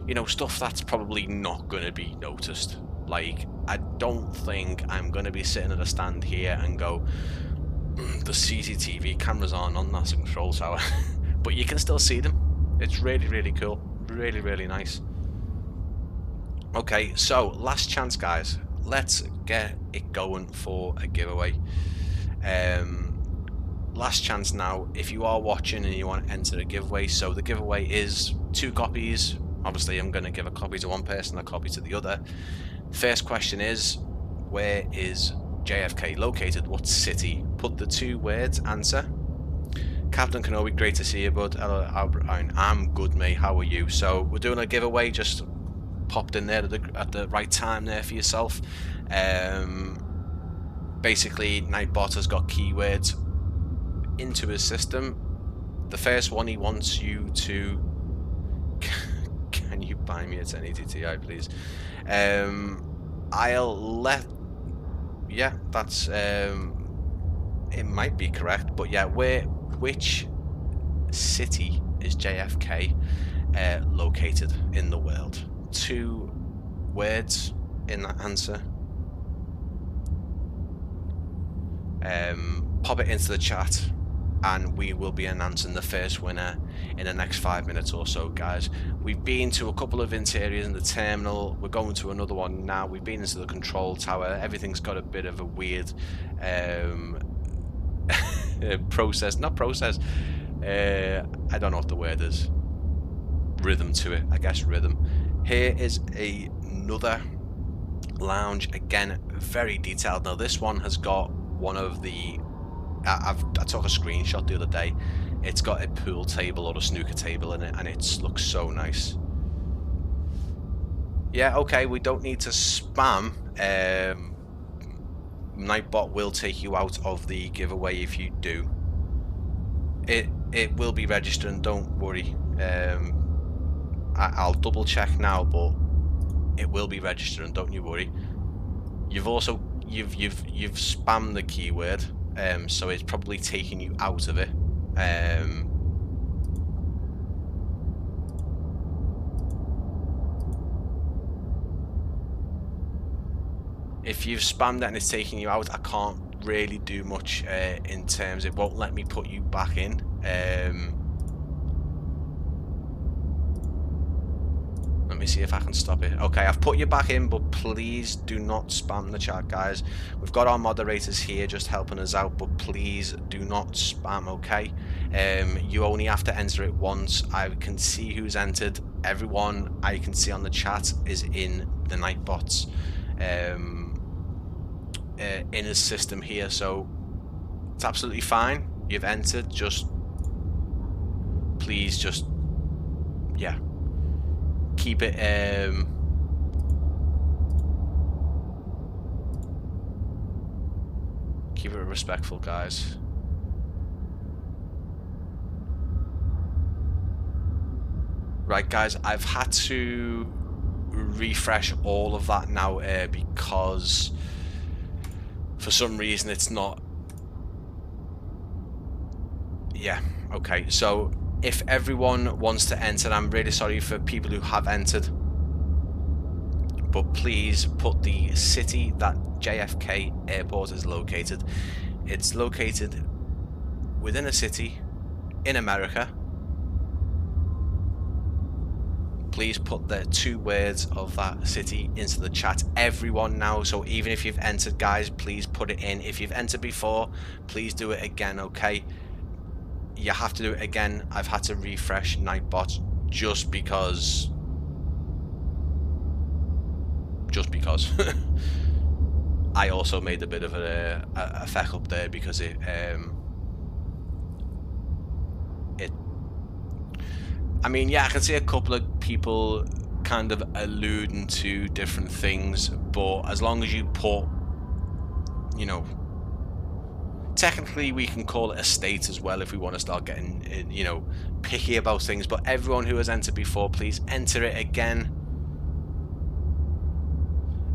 A: You know, stuff that's probably not going to be noticed. Like, I don't think I'm going to be sitting at a stand here and go, the CCTV cameras aren't on that control tower. But you can still see them. It's really, really cool. Really, really nice. Okay, so last chance, guys. Let's get it going for a giveaway. Last chance now. If you are watching and you want to enter a giveaway, so the giveaway is 2 copies. Obviously, I'm going to give a copy to one person, a copy to the other. First question is, where is JFK located? What city? Put the 2 words, answer. Captain Kenobi, great to see you, bud. Hello, I'm good, mate. How are you? So we're doing a giveaway. Just popped in there at the right time there for yourself. Basically, Nightbot has got keywords into his system. The first one, he wants you to... Can you buy me a 1080 Ti, please? I'll let... Yeah, that's... it might be correct, but yeah, which city is JFK located in the world? 2 words in that answer. Pop it into the chat and we will be announcing the first winner in the next 5 minutes or so, guys. We've been to a couple of interiors in the terminal. We're going to another one now. We've been into the control tower. Everything's got a bit of a weird process. Not process. I don't know what the word is. Rhythm to it. I guess rhythm. Here is another lounge. Again, very detailed. Now this one has got one of the... I took a screenshot the other day. It's got a pool table or a snooker table in it, and it looks so nice. Yeah, okay, we don't need to spam. Nightbot will take you out of the giveaway if you do. It will be registering, don't worry. I'll double check now, but it will be registering, don't you worry. You've also you've spammed the keyword, so it's probably taking you out of it. If you've spammed it and it's taking you out, I can't really do much in terms. It won't let me put you back in. Let me see if I can stop it. Okay, I've put you back in, but please do not spam the chat, guys. We've got our moderators here just helping us out, but please do not spam, okay? You only have to enter it once. I can see who's entered. Everyone I can see on the chat is in the Nightbot's in his system here, so it's absolutely fine. You've entered. Just please, just yeah. Keep it respectful, guys. Right, guys, I've had to refresh all of that now because for some reason it's not. Yeah, okay, so if everyone wants to enter, I'm really sorry for people who have entered, but please put the city that JFK Airport is located. It's located within a city in America. Please put the 2 words of that city into the chat, everyone now. So even if you've entered, guys, please put it in. If you've entered before, please do it again, okay? You have to do it again. I've had to refresh Nightbot just because I also made a bit of a feck up there because I mean, yeah, I can see a couple of people kind of alluding to different things, but as long as you put, you know, technically we can call it a state as well if we want to start getting, you know, picky about things. But everyone who has entered before, please enter it again.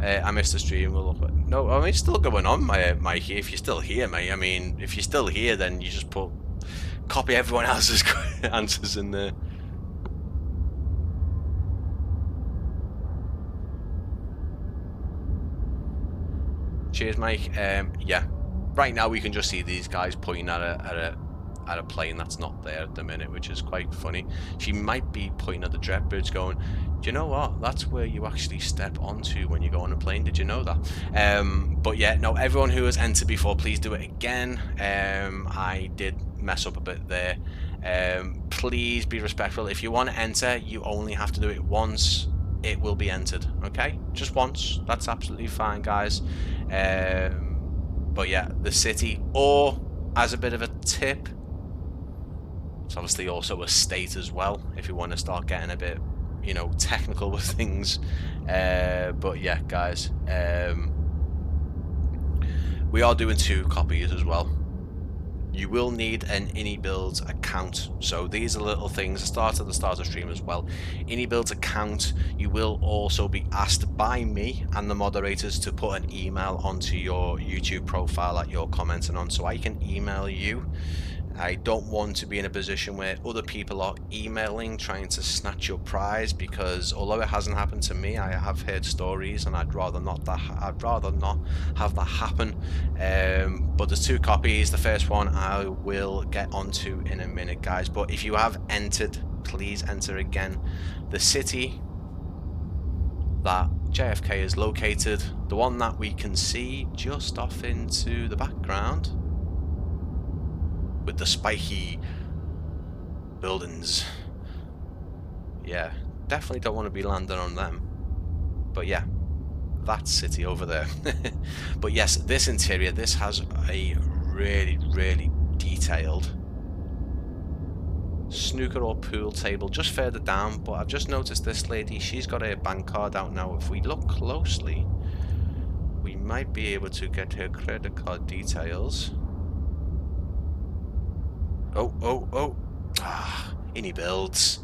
A: I missed the stream. We'll look at, no, I mean, it's still going on, Mikey. If you're still here, mate. I mean, if you're still here, then you just copy everyone else's answers in there. Cheers, Mike. Yeah. Right now we can just see these guys pointing at a plane that's not there at the minute, which is quite funny. She might be pointing at the jet bridge going, do you know what? That's where you actually step onto when you go on a plane. Did you know that? But yeah, no, everyone who has entered before, please do it again. I did mess up a bit there. Please be respectful. If you want to enter, you only have to do it once. It will be entered, okay? Just once. That's absolutely fine, guys. But yeah, the city, or as a bit of a tip, it's obviously also a state as well, if you want to start getting a bit, you know, technical with things. But yeah, guys, we are doing 2 copies as well. You will need an iniBuilds account. So these are little things. I started at the start of stream as well. iniBuilds account. You will also be asked by me and the moderators to put an email onto your YouTube profile that you're commenting on, so I can email you. I don't want to be in a position where other people are emailing trying to snatch your prize, because although it hasn't happened to me, I have heard stories, and I'd rather not have that happen. But there's 2 copies. The first one I will get onto in a minute, guys. But if you have entered, please enter again. The city that JFK is located, the one that we can see just off into the background, with the spiky buildings. Yeah, definitely don't want to be landing on them. But yeah, that city over there. But yes, this interior, this has a really, really detailed snooker or pool table just further down. But I've just noticed this lady, she's got her bank card out now. If we look closely, we might be able to get her credit card details. Oh. iniBuilds.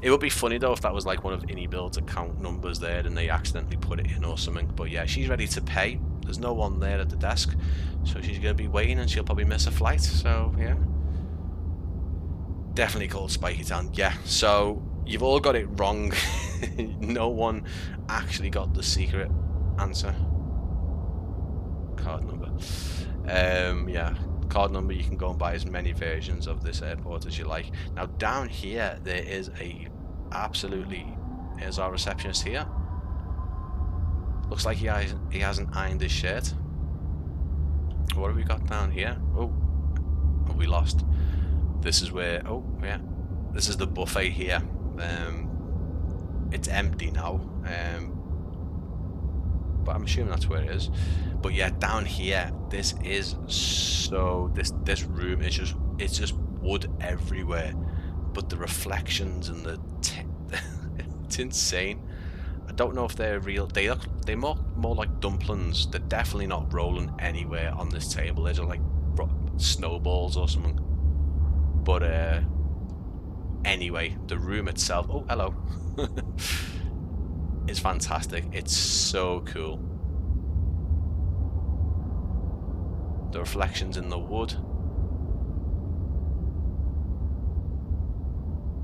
A: It would be funny though if that was like one of iniBuilds account numbers there and they accidentally put it in or something. But yeah, she's ready to pay. There's no one there at the desk, so she's going to be waiting and she'll probably miss a flight. So yeah, definitely called Spiky Town. Yeah, so you've all got it wrong. No one actually got the secret answer. Card number. Yeah. Card number, you can go and buy as many versions of this airport as you like. Now down here there is here's our receptionist here. Looks like he hasn't ironed his shirt. What have we got down here? Oh, we lost. This is where, oh yeah, this is the buffet here. It's empty now, but I'm assuming that's where it is. But yeah, down here, this is so, this room is just wood everywhere, but the reflections and it's insane. I don't know if they're real. They're more like dumplings. They're definitely not rolling anywhere on this table. They're just like snowballs or something. But anyway, the room itself, oh hello, it's fantastic. It's so cool. The reflections in the wood,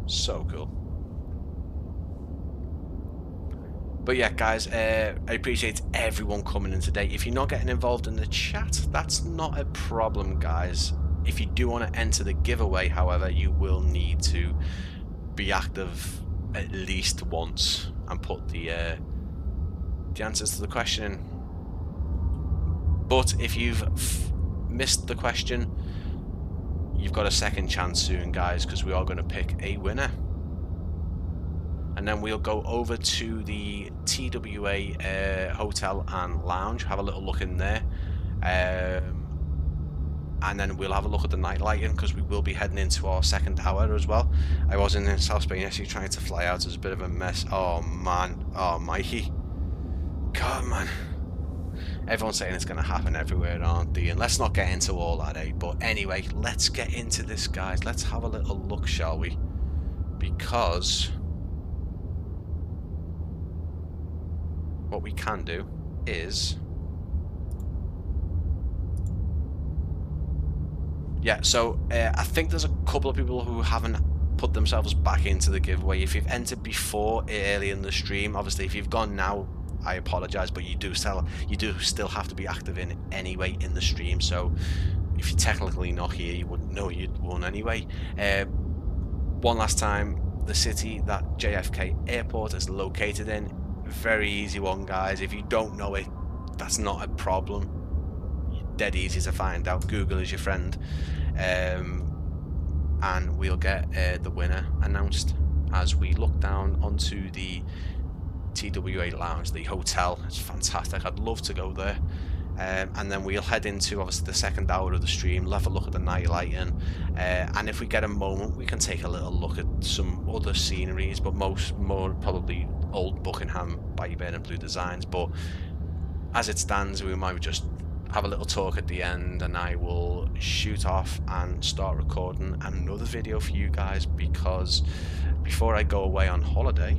A: so cool. But yeah, guys, I appreciate everyone coming in today. If you're not getting involved in the chat, that's not a problem, guys. If you do want to enter the giveaway, however, you will need to be active at least once and put the answers to the question in. But if you've missed the question, you've got a second chance soon, guys, because we are going to pick a winner. And then we'll go over to the TWA Hotel and Lounge, have a little look in there. and then we'll have a look at the night lighting, because we will be heading into our second hour as well. I was in South Spain yesterday trying to fly out. It was a bit of a mess. Oh man, oh Mikey, come on. Everyone's saying it's going to happen everywhere, aren't they? And let's not get into all that, eh? But anyway, let's get into this, guys. Let's have a little look, shall we? Because what we can do is, yeah, so I think there's a couple of people who haven't put themselves back into the giveaway. If you've entered before, early in the stream, obviously if you've gone now, I apologize, but you do still have to be active in anyway in the stream. So if you're technically not here, you wouldn't know you'd won anyway. One last time, the city that JFK Airport is located in, very easy one, guys. If you don't know it, that's not a problem. Dead easy to find out. Google is your friend, and we'll get the winner announced as we look down onto the TWA Lounge, the hotel. It's fantastic. I'd love to go there. And then we'll head into obviously the second hour of the stream. We'll have a look at the night lighting, and if we get a moment, we can take a little look at some other sceneries, but more probably old Buckingham by Burning Blue Designs. But as it stands, we might just have a little talk at the end, and I will shoot off and start recording another video for you guys, because before I go away on holiday,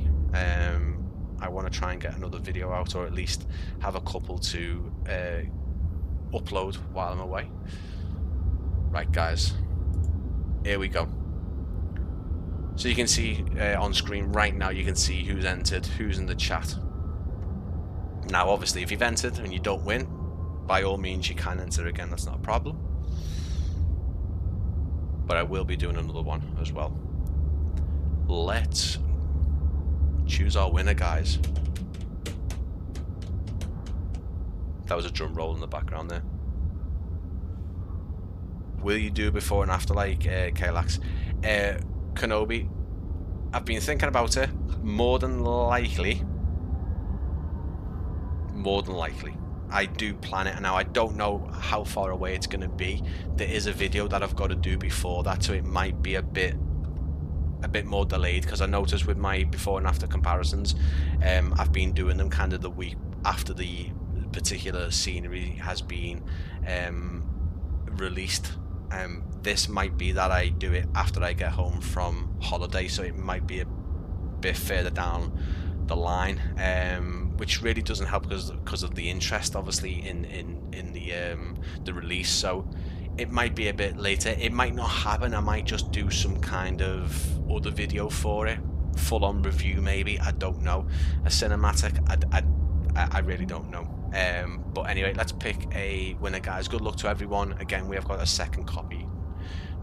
A: I want to try and get another video out, or at least have a couple to upload while I'm away. Right, guys, here we go. So you can see on screen right now, you can see who's entered, who's in the chat. Now obviously if you've entered and you don't win, by all means you can enter again, that's not a problem. But I will be doing another one as well. Let's choose our winner, guys. That was a drum roll in the background there. Will you do before and after, like Kalax? Kenobi, I've been thinking about it. More than likely, I do plan it. Now I don't know how far away it's going to be. There is a video that I've got to do before that, so it might be a bit more delayed, because I noticed with my before and after comparisons, I've been doing them kind of the week after the particular scenery has been released. This might be that I do it after I get home from holiday, so it might be a bit further down the line, which really doesn't help because of the interest obviously in the release. So it might be a bit later. It might not happen. I might just do some kind of other video for it, full-on review maybe. I don't know. A cinematic. I really don't know. But anyway, let's pick a winner, guys. Good luck to everyone. Again, we have got a second copy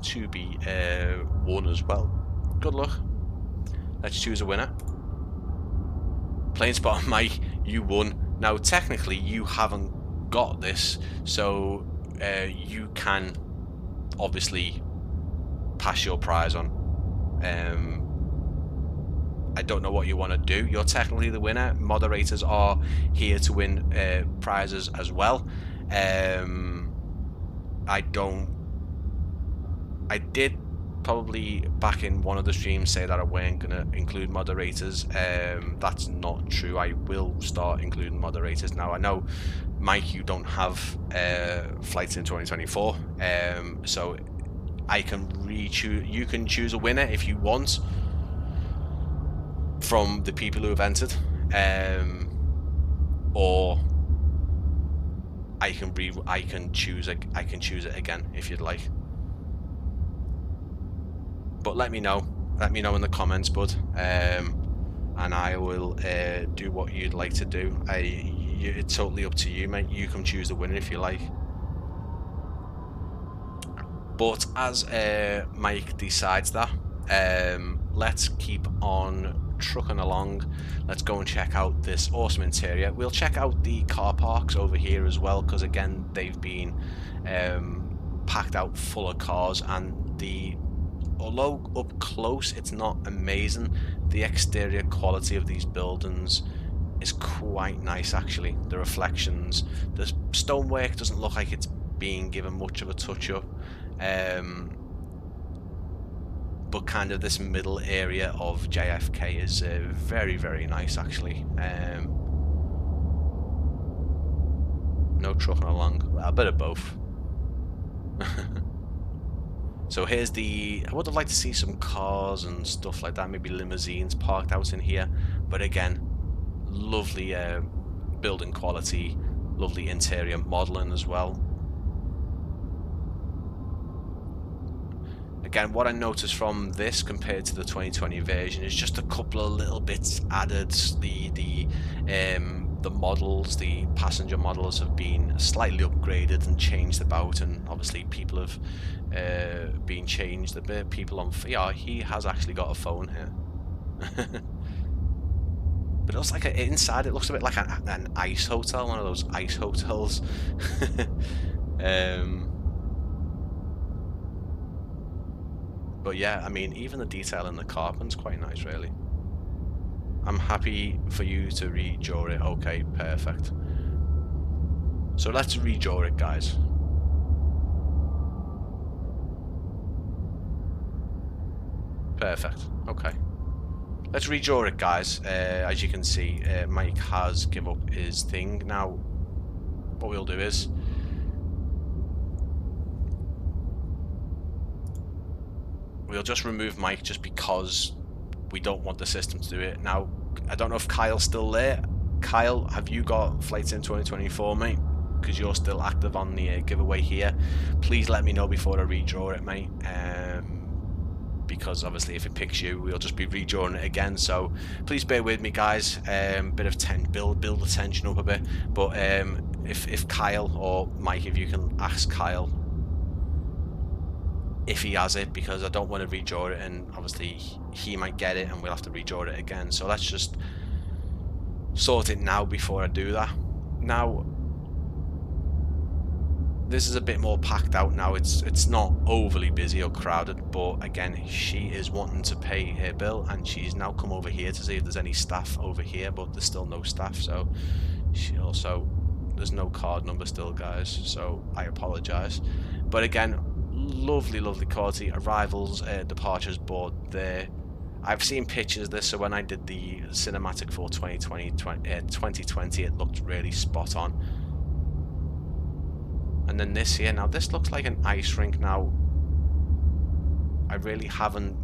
A: to be won as well. Good luck. Let's choose a winner. Plain spot, Mike, you won. Now technically you haven't got this, so you can obviously pass your prize on. I don't know what you want to do. You're technically the winner. Moderators are here to win prizes as well. I did probably back in one of the streams say that I weren't going to include moderators. That's not true. I will start including moderators now. I know, Mike, you don't have flights in 2024, so I can re-choose. You can choose a winner if you want from the people who have entered, or I can choose it again if you'd like. But let me know in the comments, bud, and I will do what you'd like to do. It's totally up to you, mate. You can choose the winner if you like. But as Mike decides that, let's keep on trucking along. Let's go and check out this awesome interior. We'll check out the car parks over here as well, because again they've been packed out full of cars, and although up close it's not amazing, the exterior quality of these buildings is quite nice actually. The reflections, the stonework doesn't look like it's being given much of a touch up, but kind of this middle area of JFK is very, very nice actually. No trucking along, a bit of both. So here's the, I would have liked to see some cars and stuff like that, maybe limousines parked out in here, but again, lovely building quality, lovely interior modelling as well. Again, what I noticed from this compared to the 2020 version is just a couple of little bits added. The models, the passenger models have been slightly upgraded and changed about, and obviously people have been changed a bit. People on, yeah, he has actually got a phone here. But it looks like inside it looks a bit like an ice hotel, one of those ice hotels. But yeah, I mean, even the detail in the carpenter's quite nice, really. I'm happy for you to redraw it. Okay, perfect. So let's redraw it, guys. Perfect. Okay. Let's redraw it, guys. As you can see, Mike has given up his thing. Now, what we'll do is we'll just remove Mike just because we don't want the system to do it. Now, I don't know if Kyle's still there. Kyle, have you got Flight Sim 2024, mate? Because you're still active on the giveaway here. Please let me know before I redraw it, mate. Because obviously if it picks you, we'll just be redrawing it again. So please bear with me, guys. Bit of build the tension up a bit. But if Kyle or Mike, if you can ask Kyle if he has it, because I don't want to redraw it and obviously he might get it and we'll have to redraw it again. So let's just sort it now before I do that. Now, this is a bit more packed out now. It's not overly busy or crowded, but again, she is wanting to pay her bill and she's now come over here to see if there's any staff over here, but there's still no staff. So she also, there's no card number still, guys, so I apologize. But again, lovely quality. Arrivals, departures board there. I've seen pictures of this, so when I did the cinematic for 2020, it looked really spot on. And then this here, now this looks like an ice rink. Now, I really haven't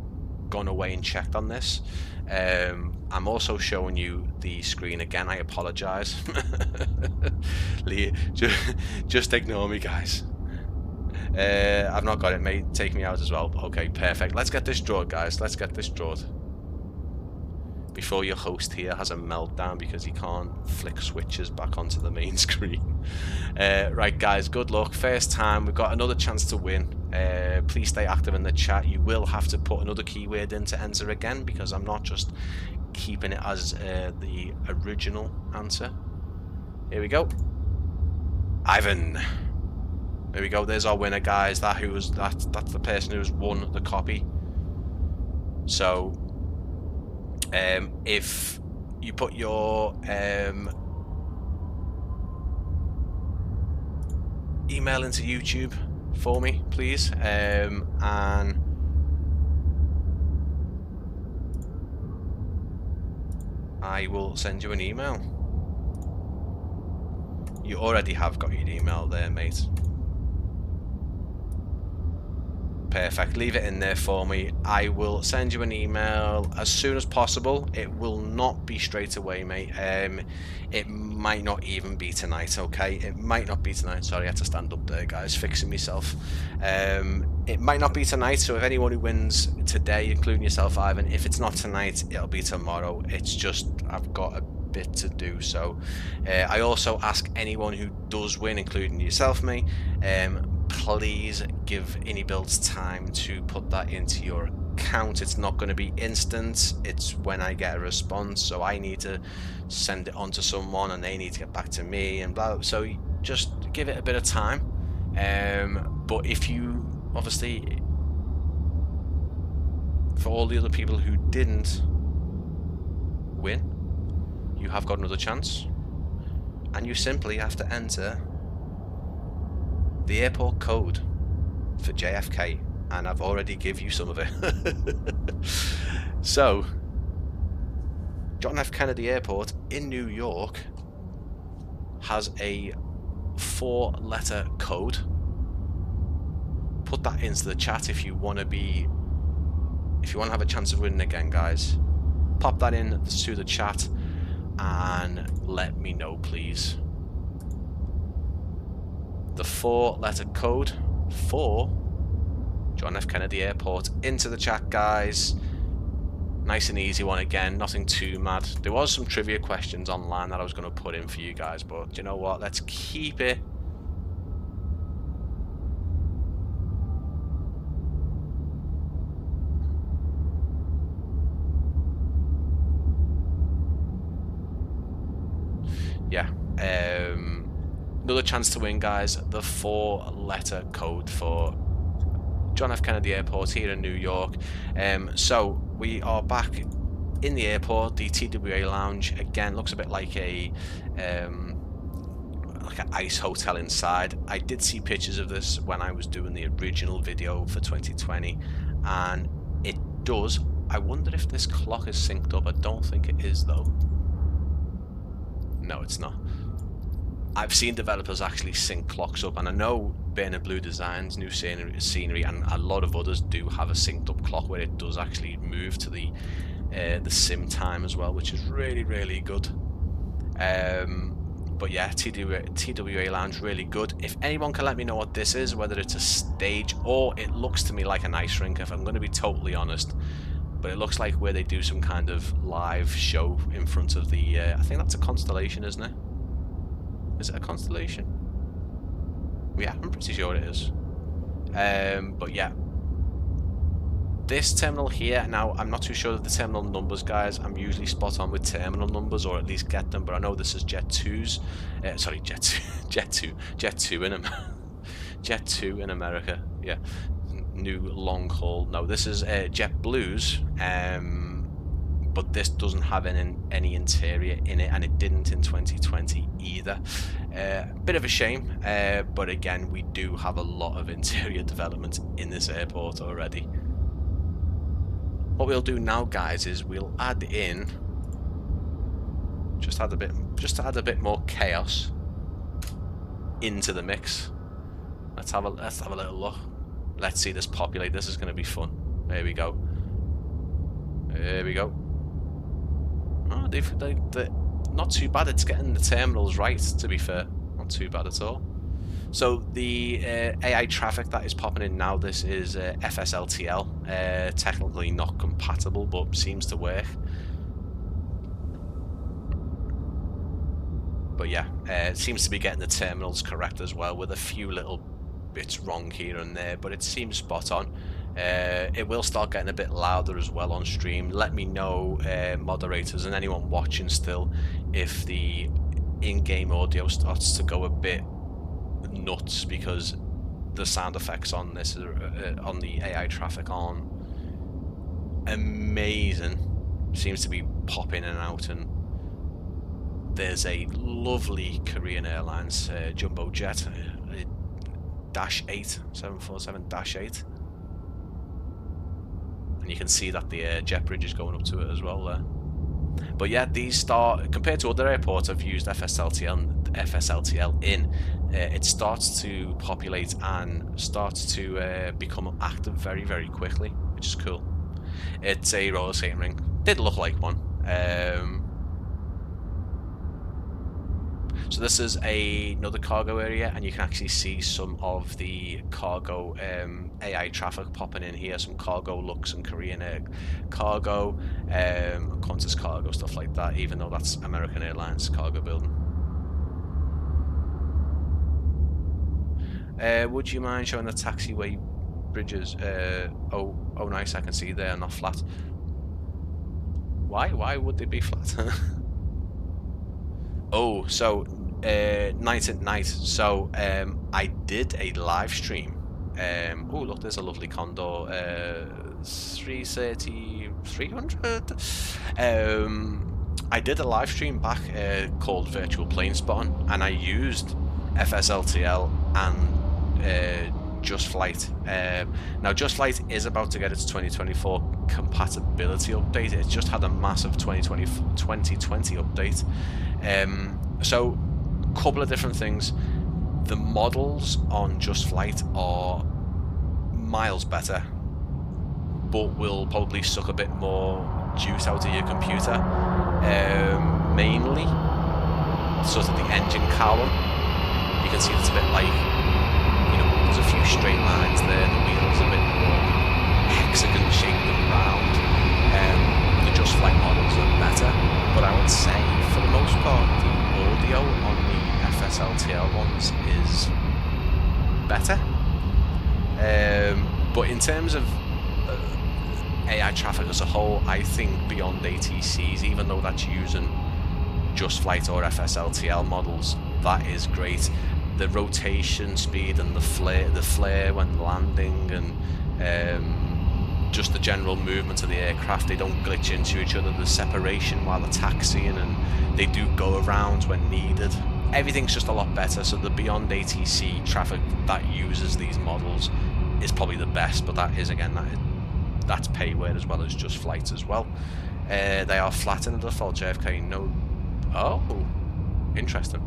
A: gone away and checked on this. I'm also showing you the screen again. I apologize. Just ignore me, guys. I've not got it, mate. Take me out as well. Okay, perfect. Let's get this drawn, guys. Let's get this drawn before your host here has a meltdown because he can't flick switches back onto the main screen. Right, guys, good luck. First time, we've got another chance to win. Please stay active in the chat. You will have to put another keyword in to enter again because I'm not just keeping it as the original answer. Here we go. Ivan. There we go. There's our winner, guys. That's the person who's won the copy. So, if you put your email into YouTube for me, please, and I will send you an email. You already have got your email there, mate. Perfect. Leave it in there for me. I will send you an email as soon as possible. It will not be straight away, mate. It might not even be tonight, okay? It might not be tonight. Sorry, I had to stand up there, guys, fixing myself. It might not be tonight, so if anyone who wins today, including yourself, Ivan, if it's not tonight, it'll be tomorrow. It's just, I've got a bit to do. So I also ask anyone who does win, including yourself, mate, please give iniBuilds time to put that into your account. It's not going to be instant. It's when I get a response, so I need to send it on to someone and they need to get back to me and blah. So just give it a bit of time. But if you, obviously, for all the other people who didn't win, you have got another chance, and you simply have to enter the airport code for JFK, and I've already give you some of it. So, John F. Kennedy Airport in New York has a 4-letter code. Put that into the chat if you want to have a chance of winning again, guys. Pop that in to the chat and let me know, please. The 4-letter code for John F. Kennedy Airport into the chat, guys. Nice and easy one again, nothing too mad. There was some trivia questions online that I was going to put in for you guys, but you know what? Let's keep it. Yeah. Another chance to win, guys. The 4-letter code for John F. Kennedy Airport here in New York. So we are back in the airport. The TWA lounge again looks a bit like an ice hotel inside. I did see pictures of this when I was doing the original video for 2020, and it does. I wonder if this clock is synced up. I don't think it is though. No, it's not. I've seen developers actually sync clocks up, and I know Bernard Blue Designs, New Scenery, and a lot of others do have a synced up clock where it does actually move to the sim time as well, which is really, really good. But yeah, TWA Lounge, really good. If anyone can let me know what this is, whether it's a stage or it looks to me like an ice rink, if I'm going to be totally honest. But it looks like where they do some kind of live show in front of the... I think that's a constellation, isn't it? Is it a constellation? Yeah, I'm pretty sure it is. But yeah. This terminal here, now I'm not too sure of the terminal numbers, guys. I'm usually spot on with terminal numbers, or at least get them, but I know this is Jet 2's. Sorry, Jet 2 in Jet 2 in America. Yeah. New long haul. No, this is JetBlue's, but this doesn't have any interior in it, and it didn't in 2020 either. Bit of a shame, but again, we do have a lot of interior development in this airport already. What we'll do now, guys, is we'll add in just to add a bit more chaos into the mix. Let's have a little look. Let's see this populate. This is going to be fun. There we go. There we go. Oh, they're not too bad. It's getting the terminals right, to be fair. Not too bad at all. So the AI traffic that is popping in now, this is FSLTL. Technically not compatible, but seems to work. But yeah, it seems to be getting the terminals correct as well, with a few little bits wrong here and there, but it seems spot on. It will start getting a bit louder as well on stream. Let me know, moderators and anyone watching still, if the in-game audio starts to go a bit nuts, because the sound effects on this on the AI traffic aren't amazing. Seems to be popping in and out, and there's a lovely Korean Airlines jumbo jet, -8, 747-8, and you can see that the jet bridge is going up to it as well there. But yeah, these start, compared to other airports I've used FSLTL in, it starts to populate and starts to become active very, very quickly, which is cool. It's a roller skating rink. Did look like one. So this is another cargo area, and you can actually see some of the cargo AI traffic popping in here. Some cargo looks and Korean cargo, Qantas cargo, stuff like that, even though that's American Airlines cargo building. Would you mind showing the taxiway bridges? Oh nice, I can see they're not flat. Why would they be flat? Oh, so night at night. So I did a live stream. Oh look, there's a lovely Condor 300. I did a live stream back called Virtual Plane Spotting, and I used FSLTL and Just Flight. Now Just Flight is about to get its 2024 compatibility update. It's just had a massive 2020 update. So a couple of different things. The models on Just Flight are miles better, but will probably suck a bit more juice out of your computer. Mainly sort of the engine column. You can see it's a bit like, you know, there's a few straight lines there, the wheels a bit more hexagon shaped than round. The Just Flight models are better, but I would say for the most part the audio on the FSLTL ones is better. But in terms of AI traffic as a whole, I think beyond ATCs, even though that's using Just Flight or FSLTL models, that is great. The rotation speed and the flare when landing, and just the general movement of the aircraft, they don't glitch into each other. The separation while they're taxiing, and they do go around when needed. Everything's just a lot better. So the beyond ATC traffic that uses these models is probably the best, but that is, again, that's payware as well as Just Flight as well. They are flat in the default JFK. No, oh, interesting.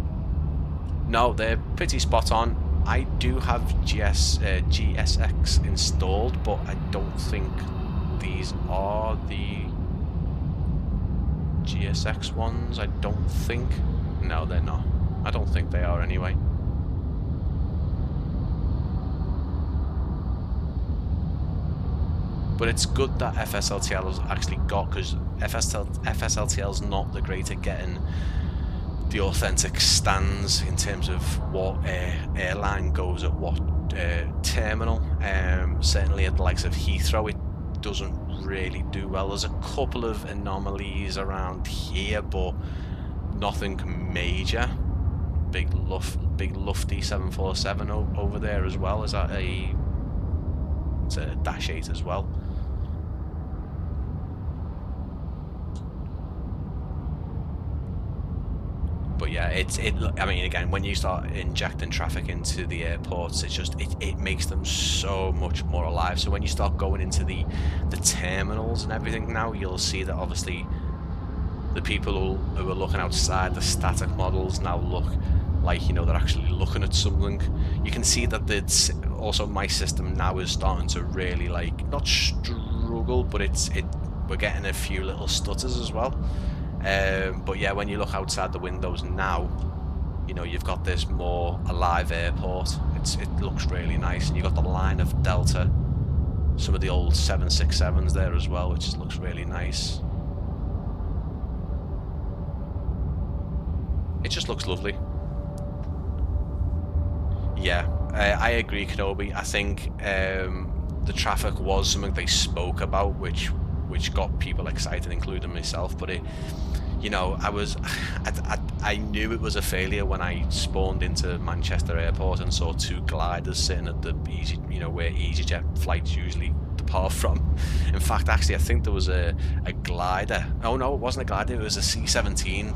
A: No, they're pretty spot on. I do have GSX installed, but I don't think these are the GSX ones. I don't think. No, they're not. I don't think they are anyway. But it's good that FSLTL has actually got, because FSLTL is not the great at getting the authentic stands in terms of what airline goes at what terminal. Certainly at the likes of Heathrow, it doesn't really do well. There's a couple of anomalies around here, but nothing major. Big lufty 747 over there as well. Is that it's a Dash 8 as well. But yeah, I mean, again, when you start injecting traffic into the airports, it makes them so much more alive. So when you start going into the terminals and everything now, you'll see that obviously the people who are looking outside the static models now look like, you know, they're actually looking at something. You can see that also my system now is starting to really, like, not struggle, but we're getting a few little stutters as well. But yeah, when you look outside the windows now, you know, you've got this more alive airport. It looks really nice, and you've got the line of Delta, some of the old 767s there as well, which just looks really nice. It just looks lovely. Yeah, I agree, Kenobi. I think the traffic was something they spoke about, which got people excited, including myself. But you know, I knew it was a failure when I spawned into Manchester Airport and saw two gliders sitting at the where EasyJet flights usually depart from. In fact, actually, I think there was a glider. Oh no, it wasn't a glider. It was a C-17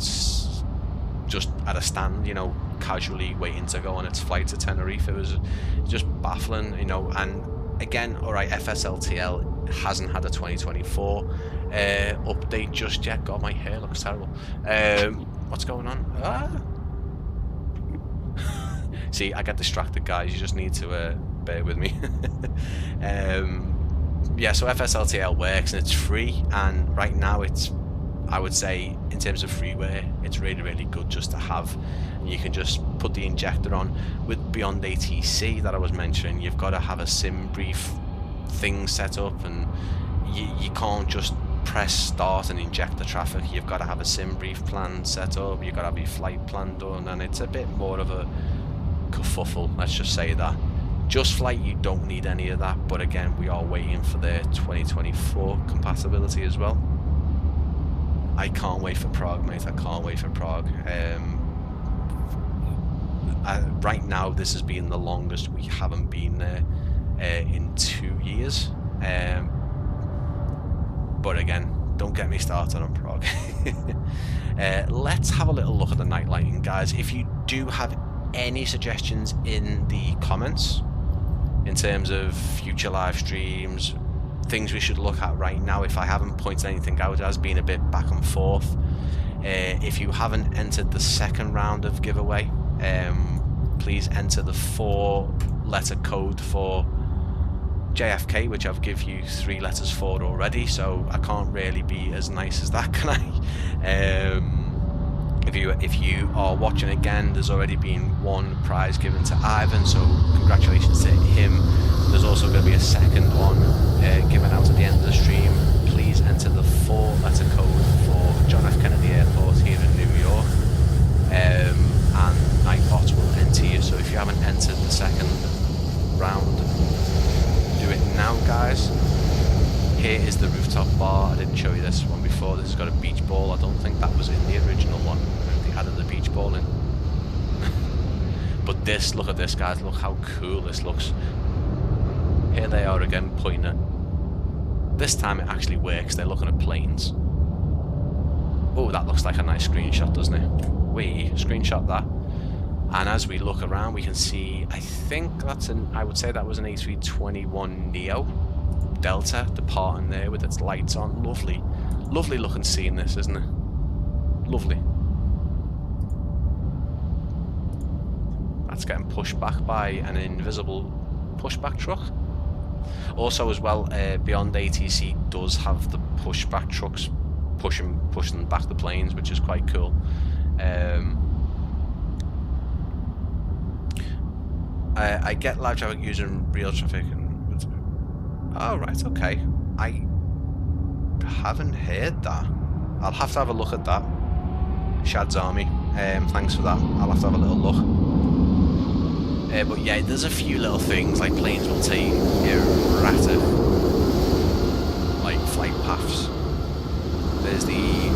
A: just at a stand, you know, casually waiting to go on its flight to Tenerife. It was just baffling, you know. And again, alright, FSLTL hasn't had a 2024 update just yet. God, my hair looks terrible. What's going on? See, I get distracted, guys. You just need to bear with me. Yeah, so FSLTL works and it's free, and right now it's, I would say, in terms of freeware, it's really, really good just to have. You can just put the injector on. With Beyond ATC that I was mentioning, you've got to have a sim brief thing set up, and you can't just press start and inject the traffic. You've got to have a sim brief plan set up, you've got to have your flight plan done, and it's a bit more of a kerfuffle, let's just say that. Just Flight, you don't need any of that, but again, we are waiting for their 2024 compatibility as well. I can't wait for Prague, mate. I can't wait for Prague. Right now, this has been the longest we haven't been there in 2 years. But again, don't get me started on Prague. Let's have a little look at the night lighting, guys. If you do have any suggestions in the comments, in terms of future live streams, things we should look at right now. If I haven't pointed anything out, it has been a bit back and forth. If you haven't entered the second round of giveaway, please enter the 4-letter code for JFK, which I've give you 3 letters for already, so I can't really be as nice as that, can I? If you are watching again, there's already been 1 prize given to Ivan, so congratulations to him. There's also going to be a second one given out at the end of the stream. Please enter the 4-letter code for John F. Kennedy Airport here in New York, and Nightbot will enter you. So if you haven't entered the second round, do it now, guys. Here is the rooftop bar. I didn't show you this one before. This has got a beach ball. I don't think that was in the original one. They added the beach ball in. But this, look at this, guys. Look how cool this looks. Here they are again, pointing at. This time it actually works. They're looking at planes. Oh, that looks like a nice screenshot, doesn't it? We screenshot that. And as we look around, we can see, I think that's I would say that was an A321neo Delta departing there with its lights on. Lovely, lovely looking scene this, isn't it? Lovely. That's getting pushed back by an invisible pushback truck. Also as well, Beyond ATC does have the pushback trucks pushing back the planes, which is quite cool. I get live traffic using real traffic and... Oh, right, okay. I haven't heard that. I'll have to have a look at that. Shad's Army, thanks for that. I'll have to have a little look. But yeah, there's a few little things, like planes will take erratic, like, flight paths. There's the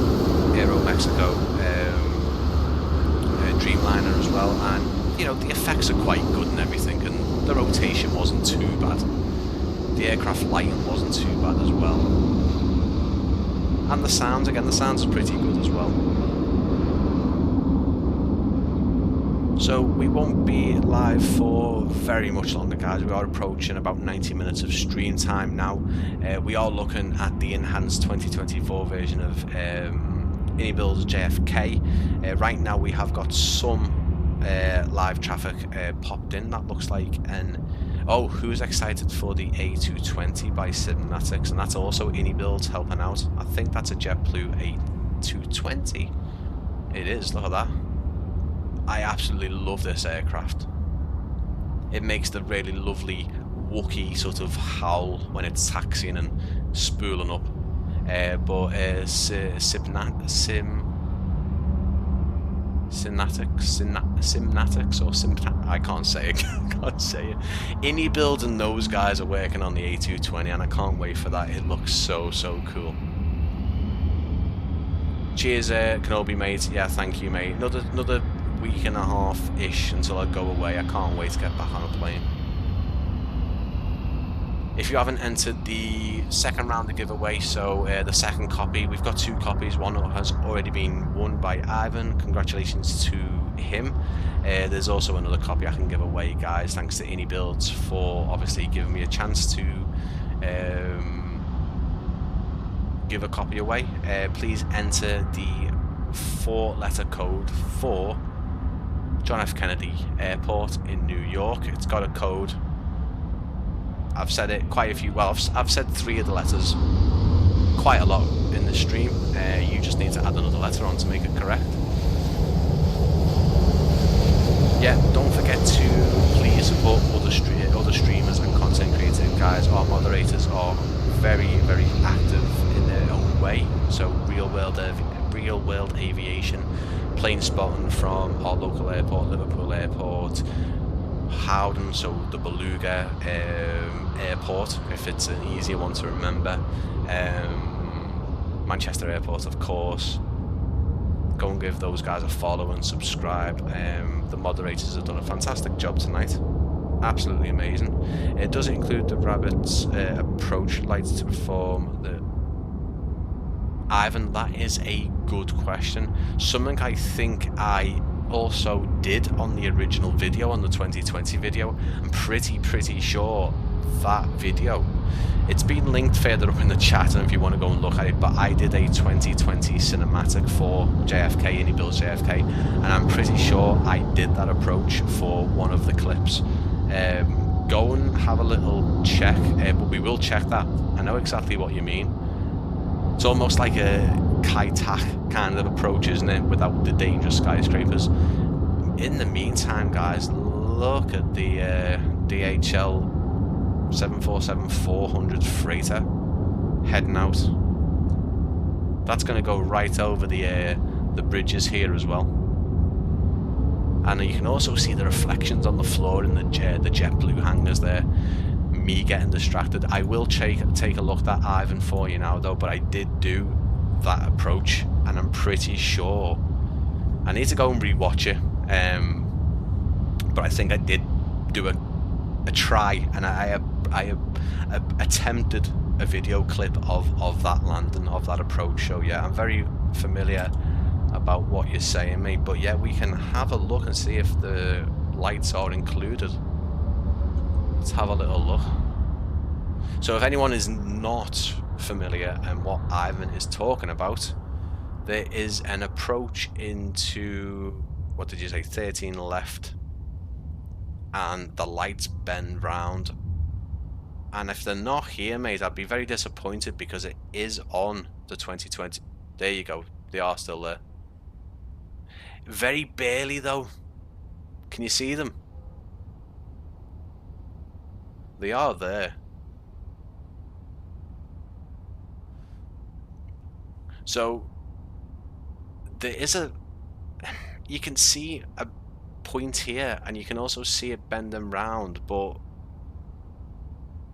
A: Aero Mexico Dreamliner as well, and you know, the effects are quite good and everything, and the rotation wasn't too bad. The aircraft lighting wasn't too bad as well. And the sounds, again, the sounds are pretty good as well. So we won't be live for very much longer, guys. We are approaching about 90 minutes of stream time now. We are looking at the enhanced 2024 version of iniBuilds JFK. Right now we have got some live traffic popped in. That looks like an... Oh, who's excited for the A220 by Cymatics? And that's also iniBuilds helping out. I think that's a JetBlue A220. It is, look at that. I absolutely love this aircraft. It makes the really lovely Wookiee sort of howl when it's taxiing and spooling up. I can't say it. Can't say it. iniBuilds and those guys are working on the A220, and I can't wait for that. It looks so cool. Cheers, Kenobi, mate. Yeah, thank you, mate. Another week and a half-ish until I go away. I can't wait to get back on a plane. If you haven't entered the second round of giveaway, so the second copy, we've got 2 copies. One has already been won by Ivan. Congratulations to him. There's also another copy I can give away, guys. Thanks to iniBuilds for obviously giving me a chance to give a copy away. Please enter the 4-letter code for John F. Kennedy Airport in New York. It's got a code. I've said it quite a few, well, I've said 3 of the letters quite a lot in the stream. You just need to add another letter on to make it correct. Yeah, don't forget to please support other streamers and content creators, guys. Our moderators are very active in their own way. So real world aviation, plane spotting from our local airport, Liverpool Airport, Howden, so the Beluga Airport, if it's an easier one to remember, Manchester Airport, of course. Go and give those guys a follow and subscribe. The moderators have done a fantastic job tonight. Absolutely amazing. It does include the Rabbit's approach lights to perform the... Ivan, that is a good question. Something I think I also did on the original video, on the 2020 video. I'm pretty sure that video, it's been linked further up in the chat, and if you want to go and look at it, but I did a 2020 cinematic for JFK, iniBuilds JFK, and I'm pretty sure I did that approach for one of the clips. Go and have a little check, but we will check that. I know exactly what you mean. It's almost like a Kai-Tak kind of approach, isn't it, without the dangerous skyscrapers. In the meantime, guys, look at the DHL 747-400 freighter heading out. That's going to go right over the bridges here as well. And you can also see the reflections on the floor in the JetBlue hangars there. Me getting distracted. I will take a look at Ivan for you now though, but I did do that approach, and I'm pretty sure I need to go and rewatch it. But I think I did do a try, and I attempted a video clip of that landing, of that approach. So yeah, I'm very familiar about what you're saying, mate. But yeah, we can have a look and see if the lights are included. Let's have a little look. So if anyone is not familiar and what Ivan is talking about, there is an approach into, what did you say, 13 left, and the lights bend round. And if they're not here, mate, I'd be very disappointed, because it is on the 2020. There you go, they are still there. Very barely though. Can you see them? They are there. So there is you can see a point here, and you can also see it bending round, but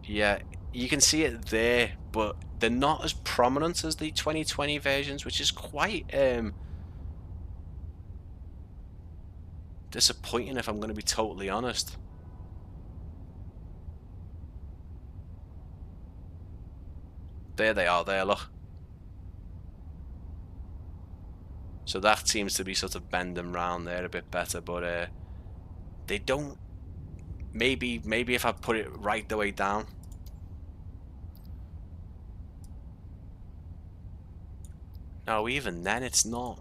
A: yeah, you can see it there, but they're not as prominent as the 2020 versions, which is quite disappointing, if I'm going to be totally honest. There they are there, look. So that seems to be sort of bending round there a bit better, but they don't. Maybe if I put it right the way down. No, even then it's not.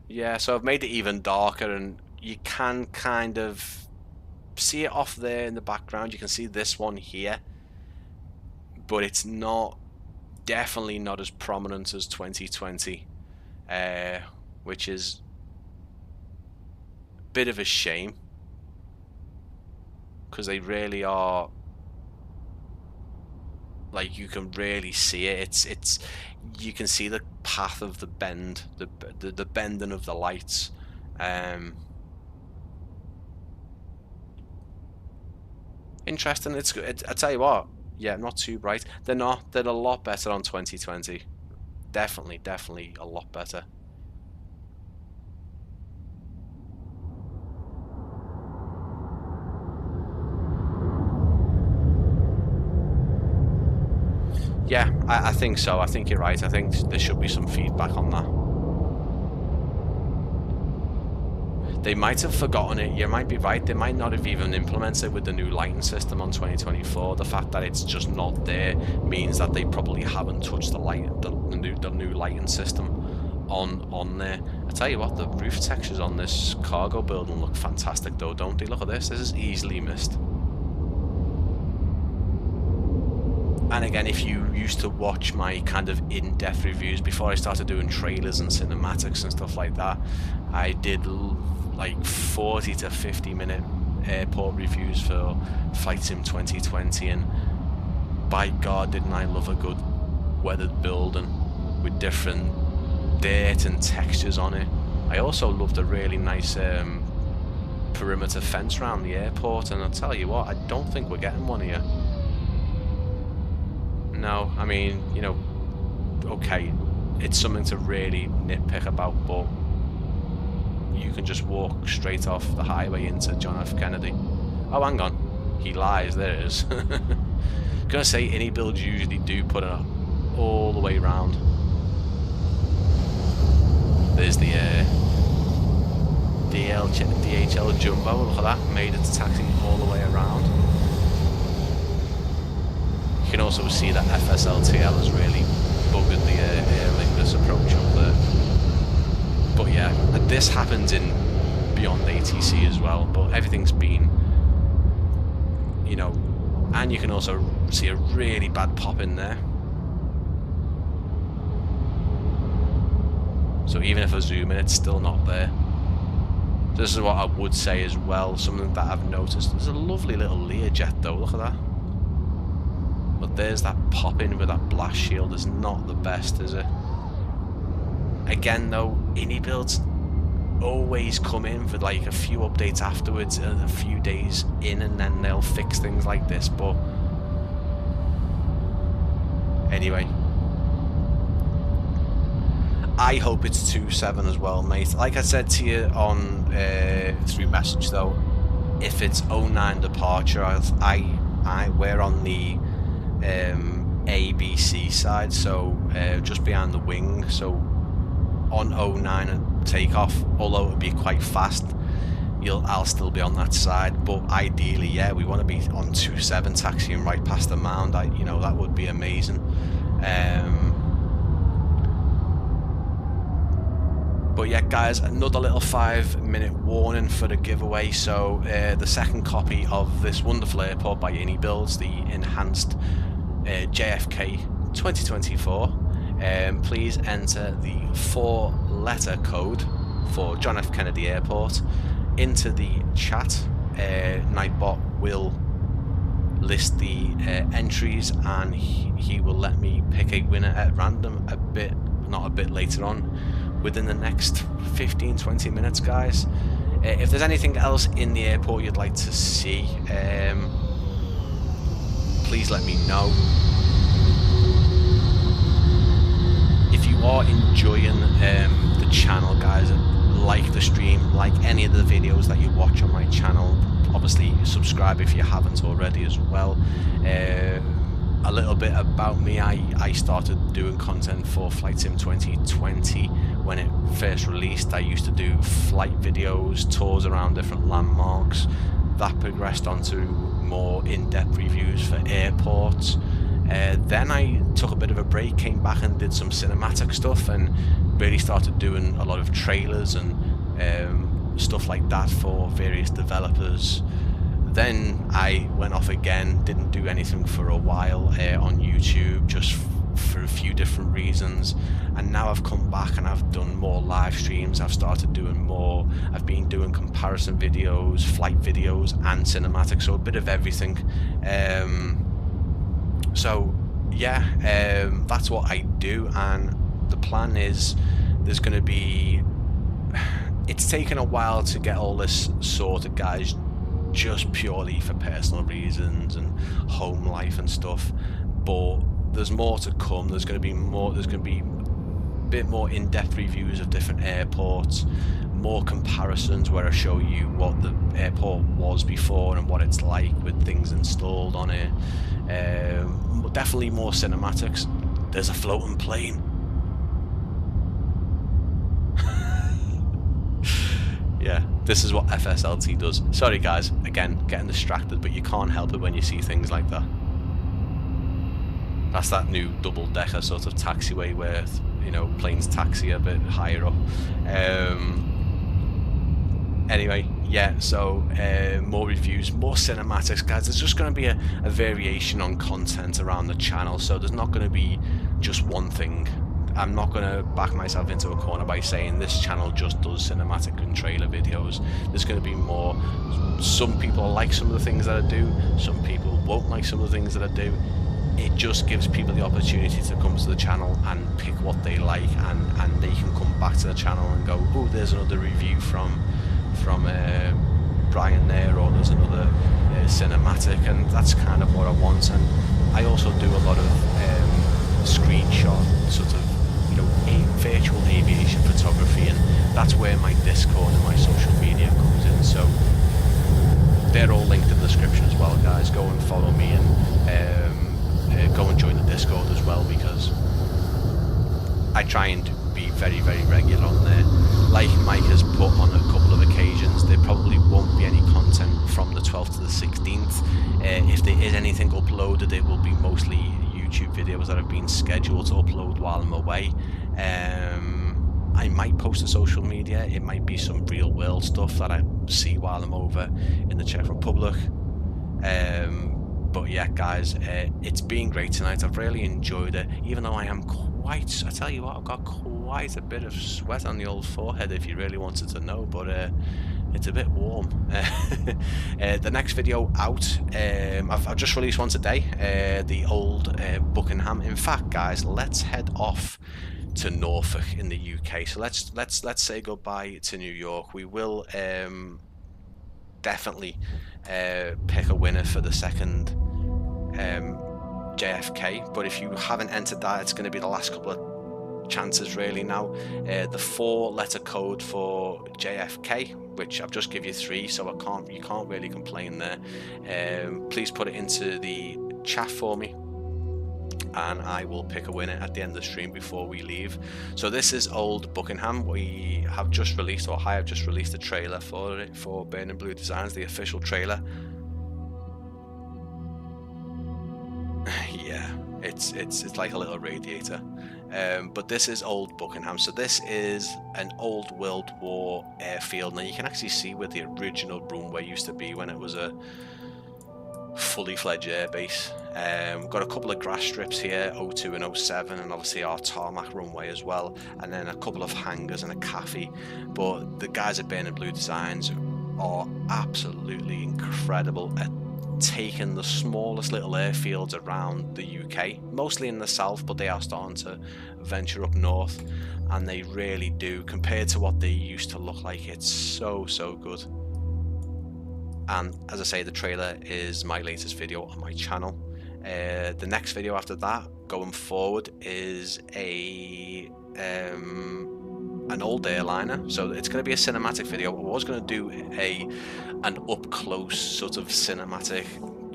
A: Yeah, so I've made it even darker, and you can kind of see it off there in the background. You can see this one here, but it's not, definitely not as prominent as 2020, which is a bit of a shame, because they really are, like, you can really see it. It's you can see the path of the bend, the bending of the lights. Interesting. It's good. I tell you what, yeah, not too bright. They're not. They're a lot better on 2020. Definitely a lot better. Yeah, I think so. I think you're right. I think there should be some feedback on that. They might have forgotten it. You might be right. They might not have even implemented it with the new lighting system on 2024. The fact that it's just not there means that they probably haven't touched the new lighting system on there. I tell you what, the roof textures on this cargo building look fantastic though, don't they? Look at this. This is easily missed. And again, if you used to watch my kind of in-depth reviews before I started doing trailers and cinematics and stuff like that, I did like 40 to 50 minute airport reviews for Flight Sim 2020, and by God didn't I love a good weathered building with different dirt and textures on it. I also loved a really nice perimeter fence around the airport, and I'll tell you what, I don't think we're getting one here. No, I mean, you know, okay, it's something to really nitpick about, but you can just walk straight off the highway into John F. Kennedy. Oh, hang on. he lies. There it is. Gonna say iniBuilds usually do put it all the way around. There's the DHL Jumbo. Look at that, made it to taxi all the way around. You can also see that FSLTL has really buggered the Aer Lingus approach up there. But yeah, this happens in beyond ATC as well, but everything's been, you know, and you can also see a really bad pop in there. So even if I zoom in, it's still not there. This is what I would say as well, something that I've noticed. There's a lovely little Learjet though, look at that. But there's that pop in with that blast shield, is not the best, is it? Again though, iniBuilds always come in for like a few updates afterwards, a few days in, and then they'll fix things like this. But anyway, I hope it's 2.7 as well, mate. Like I said to you on through message though, if it's 09 departure, we're on the ABC side, so just behind the wing. So on 09 and takeoff, although it would be quite fast, I'll still be on that side. But ideally, yeah, we want to be on 2.7 taxiing right past the mound. You know, that would be amazing. But yeah, guys, another little 5-minute warning for the giveaway. So the second copy of this wonderful airport by iniBuilds, the enhanced JFK 2024, please enter the 4-letter code for John F. Kennedy Airport into the chat. Nightbot will list the entries, and he will let me pick a winner at random not a bit later on, within the next 15-20 minutes, guys. If there's anything else in the airport you'd like to see, please let me know. If you are enjoying the channel, guys, like the stream, like any of the videos that you watch on my channel, obviously subscribe if you haven't already as well. A little bit about me, I started doing content for Flight Sim 2020 when it first released. I used to do flight videos, tours around different landmarks. That progressed onto more in-depth reviews for airports. Then I took a bit of a break, came back and did some cinematic stuff, and really started doing a lot of trailers and stuff like that for various developers. Then I went off again, didn't do anything for a while on YouTube, just for a few different reasons. And now I've come back and I've done more live streams. I've started doing more. I've been doing comparison videos, flight videos, and cinematics, so a bit of everything. So yeah, that's what I do, and the plan is there's going to be... It's taken a while to get all this sorted, guys, just purely for personal reasons and home life and stuff, but there's more to come. There's going to be more. There's going to be a bit more in-depth reviews of different airports, more comparisons where I show you what the airport was before and what it's like with things installed on it. Definitely more cinematics. There's a floating plane. Yeah, this is what FSLT does. Sorry guys, again, getting distracted, but you can't help it when you see things like that. That's that new double-decker sort of taxiway where, you know, planes taxi a bit higher up. Anyway, yeah, so more reviews, more cinematics, guys. There's just going to be a variation on content around the channel, so there's not going to be just one thing. I'm not going to back myself into a corner by saying this channel just does cinematic and trailer videos. There's going to be more. Some people like some of the things that I do, some people won't like some of the things that I do. It just gives people the opportunity to come to the channel and pick what they like, and they can come back to the channel and go, oh, there's another review from Brian there, or there's another cinematic, and that's kind of what I want. And I also do a lot of screenshot sort of, you know, virtual aviation photography, and that's where my Discord and my social media comes in. So they're all linked in the description as well, guys. try and be very, very regular on there. Like Mike has put on a couple of occasions, there probably won't be any content from the 12th to the 16th. If there is anything uploaded, it will be mostly YouTube videos that have been scheduled to upload while I'm away. I might post to social media. It might be some real world stuff that I see while I'm over in the Czech Republic. But yeah, guys, it's been great tonight. I've really enjoyed it, even though I am quite, I tell you what, I've got quite a bit of sweat on the old forehead if you really wanted to know, but it's a bit warm. The next video out, I've just released one today, the old Buckingham. In fact, guys, let's head off to Norfolk in the UK. So let's say goodbye to New York. We will definitely pick a winner for the second JFK, but if you haven't entered that, it's going to be the last couple of chances really now. The 4-letter code for JFK, which I've just give you 3, so you can't really complain there. Please put it into the chat for me, and I will pick a winner at the end of the stream before we leave. So this is old Buckingham. We have just released, or I have just released a trailer for it, for Burning Blue Designs, the official trailer. Yeah, it's like a little radiator. But this is old Buckingham. So this is an old World War airfield. Now you can actually see where the original runway used to be when it was a fully fledged airbase. We've got a couple of grass strips here, 02 and 07, and obviously our tarmac runway as well, and then a couple of hangars and a cafe. But the guys at Burning Blue Designs are absolutely incredible at taking the smallest little airfields around the UK, mostly in the south, but they are starting to venture up north, and they really do, compared to what they used to look like. It's so good. And as I say, the trailer is my latest video on my channel. The next video after that, going forward, is an old airliner. So it's going to be a cinematic video. I was going to do an up close sort of cinematic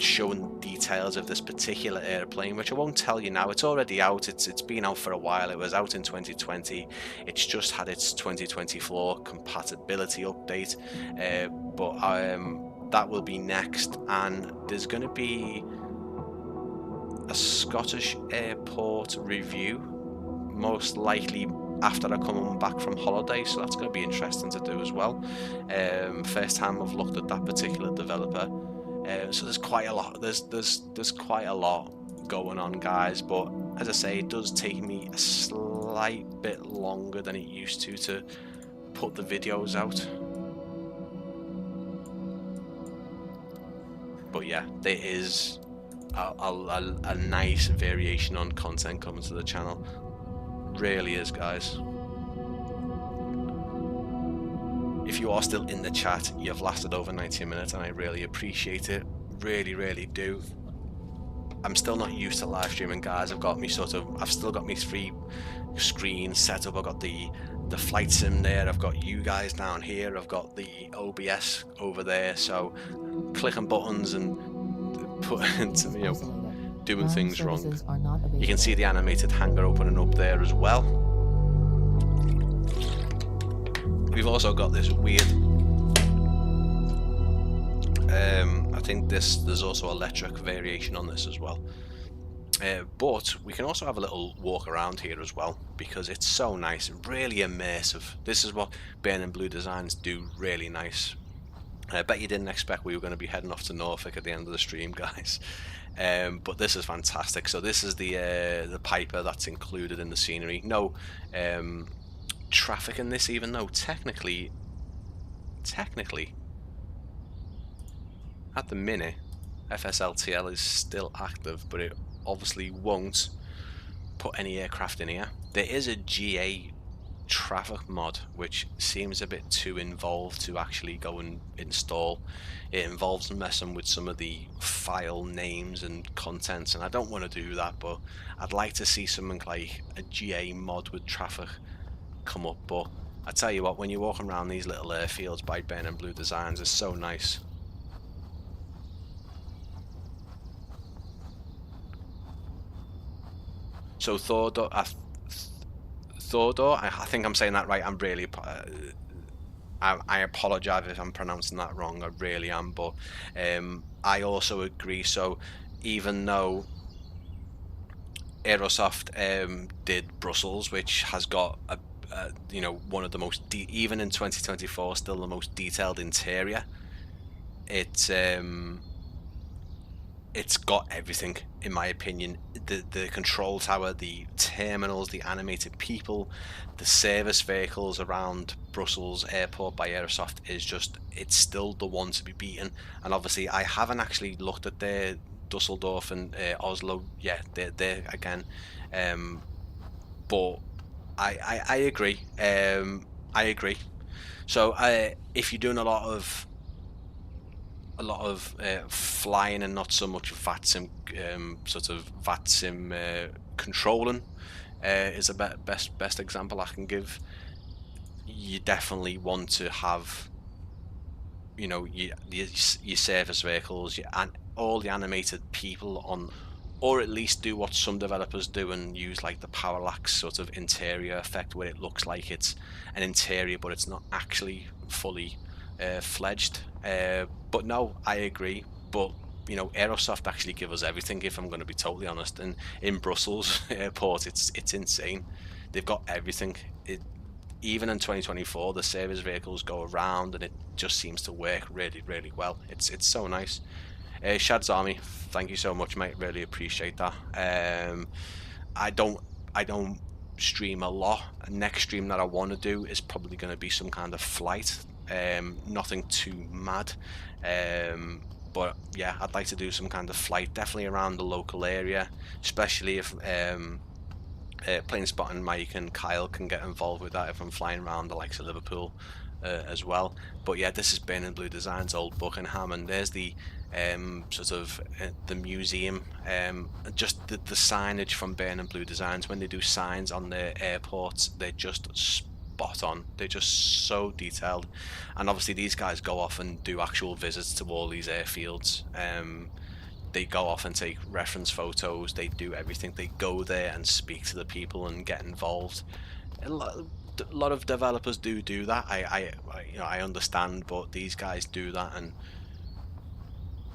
A: showing details of this particular airplane, which I won't tell you now. It's already out. It's been out for a while. It was out in 2020. It's just had its 2024 compatibility update, but that will be next. And there's going to be a Scottish airport review, most likely after I come back from holiday, so that's going to be interesting to do as well. First time I've looked at that particular developer, so there's quite a lot. There's quite a lot going on, guys. But as I say, it does take me a slight bit longer than it used to put the videos out. But yeah, there is a nice variation on content coming to the channel. Really is, guys. If you are still in the chat, you've lasted over 90 minutes, and I really appreciate it. Really do. I'm still not used to live streaming, guys. I've still got me 3 screens set up. I've got the flight sim there, I've got you guys down here, I've got the OBS over there, so clicking buttons and putting doing things wrong. You can see the animated hangar opening up there as well. We've also got this weird I think there's also electric variation on this as well, but we can also have a little walk around here as well, because it's so nice, really immersive. This is what Burning Blue Designs do really nice. I bet you didn't expect we were going to be heading off to Norfolk at the end of the stream, guys. But this is fantastic. So this is the Piper that's included in the scenery. No traffic in this, even though technically at the minute FSLTL is still active, but it obviously won't put any aircraft in here. There is a GA traffic mod which seems a bit too involved to actually go and install. It involves messing with some of the file names and contents, and I don't want to do that, but I'd like to see something like a GA mod with traffic come up. But I tell you what, when you're walking around these little airfields by Burning Blue Designs, it's so nice. So Thodor, I think I'm saying that right. I'm really, I apologize if I'm pronouncing that wrong. I really am, but I also agree. So even though Aerosoft did Brussels, which has got you know, one of the most even in 2024 still the most detailed interior. It's got everything, in my opinion. The control tower, the terminals, the animated people, the service vehicles around Brussels Airport by Aerosoft is just, it's still the one to be beaten. And obviously I haven't actually looked at their Dusseldorf and Oslo yet. They're again, but I agree. I agree. So if you're doing a lot of flying and not so much VATSIM, sort of VATSIM controlling, is a best example I can give. You definitely want to have, you know, your service vehicles, and all the animated people on, or at least do what some developers do and use like the parallax sort of interior effect, where it looks like it's an interior but it's not actually fully fledged. But no, I agree. But you know, Aerosoft actually give us everything, if I'm going to be totally honest. And in Brussels airport, it's insane. They've got everything. Even in 2024, the service vehicles go around, and it just seems to work really, really well. It's so nice. Shad's Army, thank you so much, mate. Really appreciate that. I don't stream a lot. Next stream that I want to do is probably going to be some kind of flight. Nothing too mad. But yeah, I'd like to do some kind of flight, definitely around the local area, especially if Plane Spotting Mike and Kyle can get involved with that if I'm flying around the likes of Liverpool as well. But yeah, this is Burning Blue Designs, Old Buckingham, and there's the sort of the museum, just the signage from Burning Blue Designs. When they do signs on their airports, they're just spot on. They're just so detailed. And obviously these guys go off and do actual visits to all these airfields. They go off and take reference photos. They do everything. They go there and speak to the people and get involved. A lot of developers do that. I understand, but these guys do that, and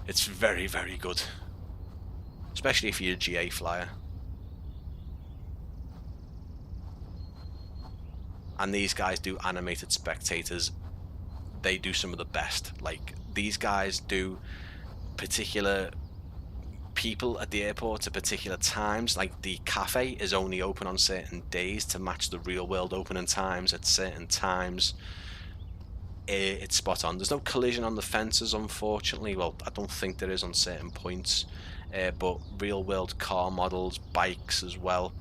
A: it's very, very good, especially if you're a GA flyer. And these guys do animated spectators. They do some of the best. Like, these guys do particular people at the airport at particular times. Like, the cafe is only open on certain days to match the real world opening times at certain times. It's spot on. There's no collision on the fences, unfortunately. Well, I don't think there is on certain points, but real world car models, bikes as well.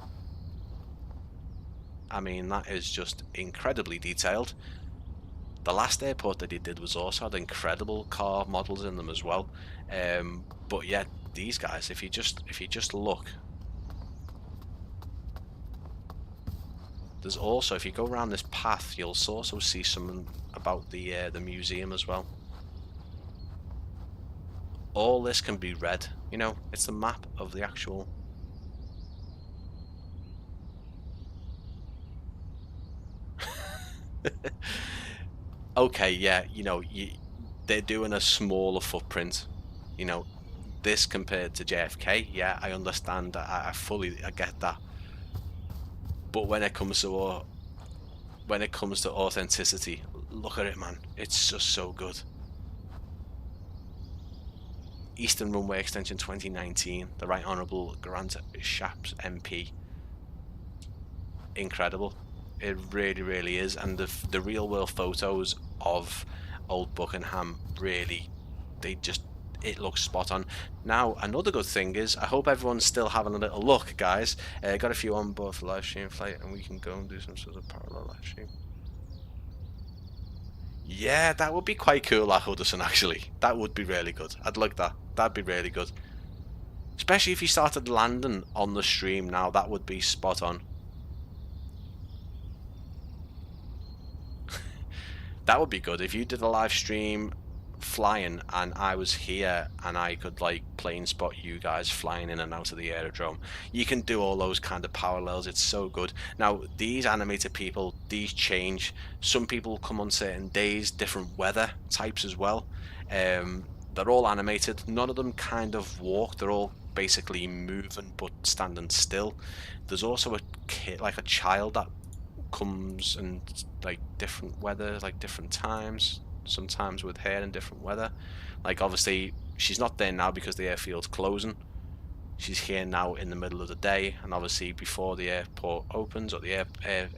A: I mean, that is just incredibly detailed. The last airport that he did was also had incredible car models in them as well. But yeah, these guys, if you just look, there's also, if you go around this path, you'll also see something about the museum as well. All this can be read, you know, it's the map of the actual. Okay, yeah, you know, they're doing a smaller footprint, you know, this compared to JFK. Yeah, I understand. I get that. But when it comes to authenticity, look at it, man. It's just so good. Eastern Runway Extension 2019, the Right Honourable Grant Shapps MP. Incredible. It really, really is. And the real world photos of Old Buckingham, really, it looks spot on. Now, another good thing is, I hope everyone's still having a little look, guys. Got a few on board for live stream flight, and we can go and do some sort of parallel live stream. Yeah, that would be quite cool at Huddersfield, actually. That would be really good. I'd like that. That'd be really good. Especially if you started landing on the stream now, that would be spot on. That would be good if you did a live stream flying and I was here and I could like plane spot you guys flying in and out of the aerodrome. You can do all those kind of parallels. It's so good. Now these animated people, these change. Some people come on certain days, different weather types as well. They're all animated. None of them kind of walk. They're all basically moving but standing still. There's also a kid, like a child, that comes and like different weather, like different times, sometimes with hair in different weather. Like obviously she's not there now because the airfield's closing. She's here now in the middle of the day, and obviously before the airport opens, or the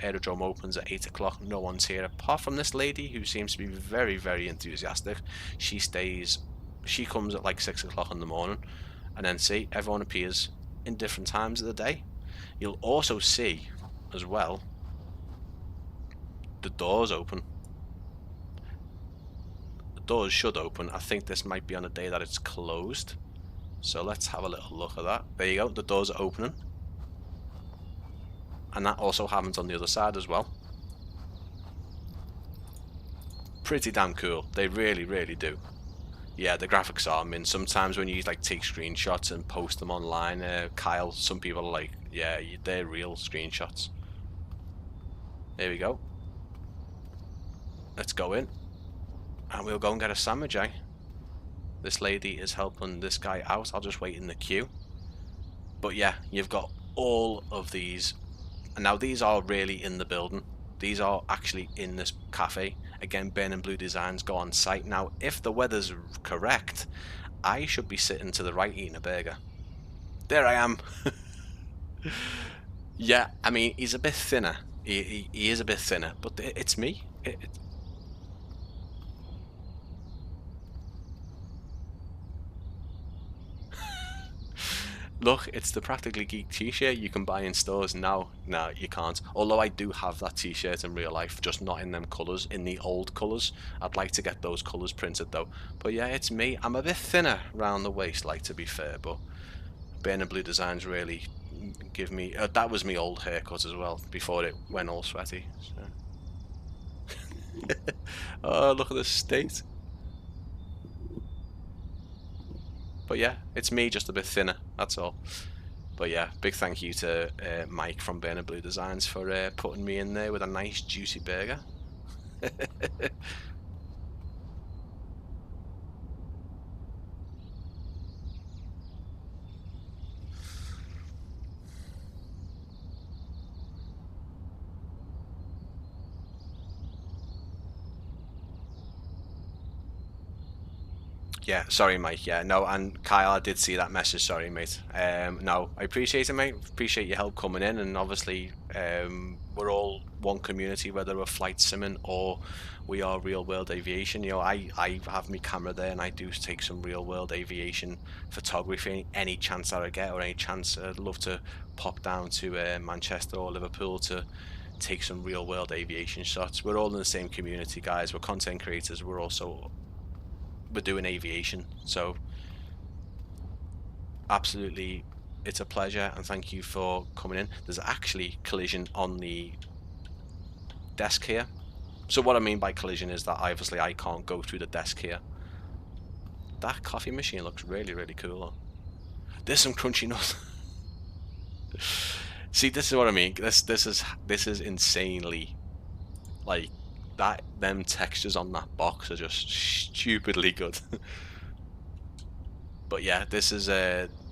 A: aerodrome opens at 8 o'clock, no one's here apart from this lady who seems to be very, very enthusiastic. She comes at like 6 o'clock in the morning, and then see, everyone appears in different times of the day. You'll also see as well the doors open. The doors should open. I think this might be on a day that it's closed, so let's have a little look at that. There you go, the doors are opening, and that also happens on the other side as well. Pretty damn cool. They really, really do. Yeah, the graphics are, I mean, sometimes when you like take screenshots and post them online, Kyle, some people are like, yeah, they're real screenshots. There we go. Let's go in and we'll go and get a sandwich, eh? This lady is helping this guy out. I'll just wait in the queue. But yeah, you've got all of these. And now these are really in the building. These are actually in this cafe. Again, Burning Blue Designs go on site. Now, if the weather's correct, I should be sitting to the right eating a burger. There I am. Yeah, I mean, he's a bit thinner. He is a bit thinner, but it's me. Look, it's the Practically Geek t-shirt you can buy in stores now. No, you can't. Although I do have that t-shirt in real life, just not in them colours, in the old colours. I'd like to get those colours printed though. But yeah, it's me. I'm a bit thinner round the waist, like, to be fair, but Burning Blue Designs really give me... that was my old haircut as well, before it went all sweaty. So. Oh, look at the state. But yeah, it's me, just a bit thinner, that's all. But yeah, big thank you to Mike from Burning Blue Designs for putting me in there with a nice juicy burger. Yeah, sorry, Mike. Yeah, no, and Kyle, I did see that message. Sorry, mate. No, I appreciate it, mate. Appreciate your help coming in, and obviously, we're all one community, whether we're flight simming or we are real world aviation. You know, I have my camera there, and I do take some real world aviation photography. Any chance that I get, or any chance, I'd love to pop down to Manchester or Liverpool to take some real world aviation shots. We're all in the same community, guys. We're content creators. We're doing aviation, so absolutely, it's a pleasure, and thank you for coming in. There's actually collision on the desk here. So what I mean by collision is that obviously I can't go through the desk here. That coffee machine looks really, really cool. There's some crunchy nuts. See, this is what I mean. This is insanely, like, that, them textures on that box are just stupidly good. But yeah, this is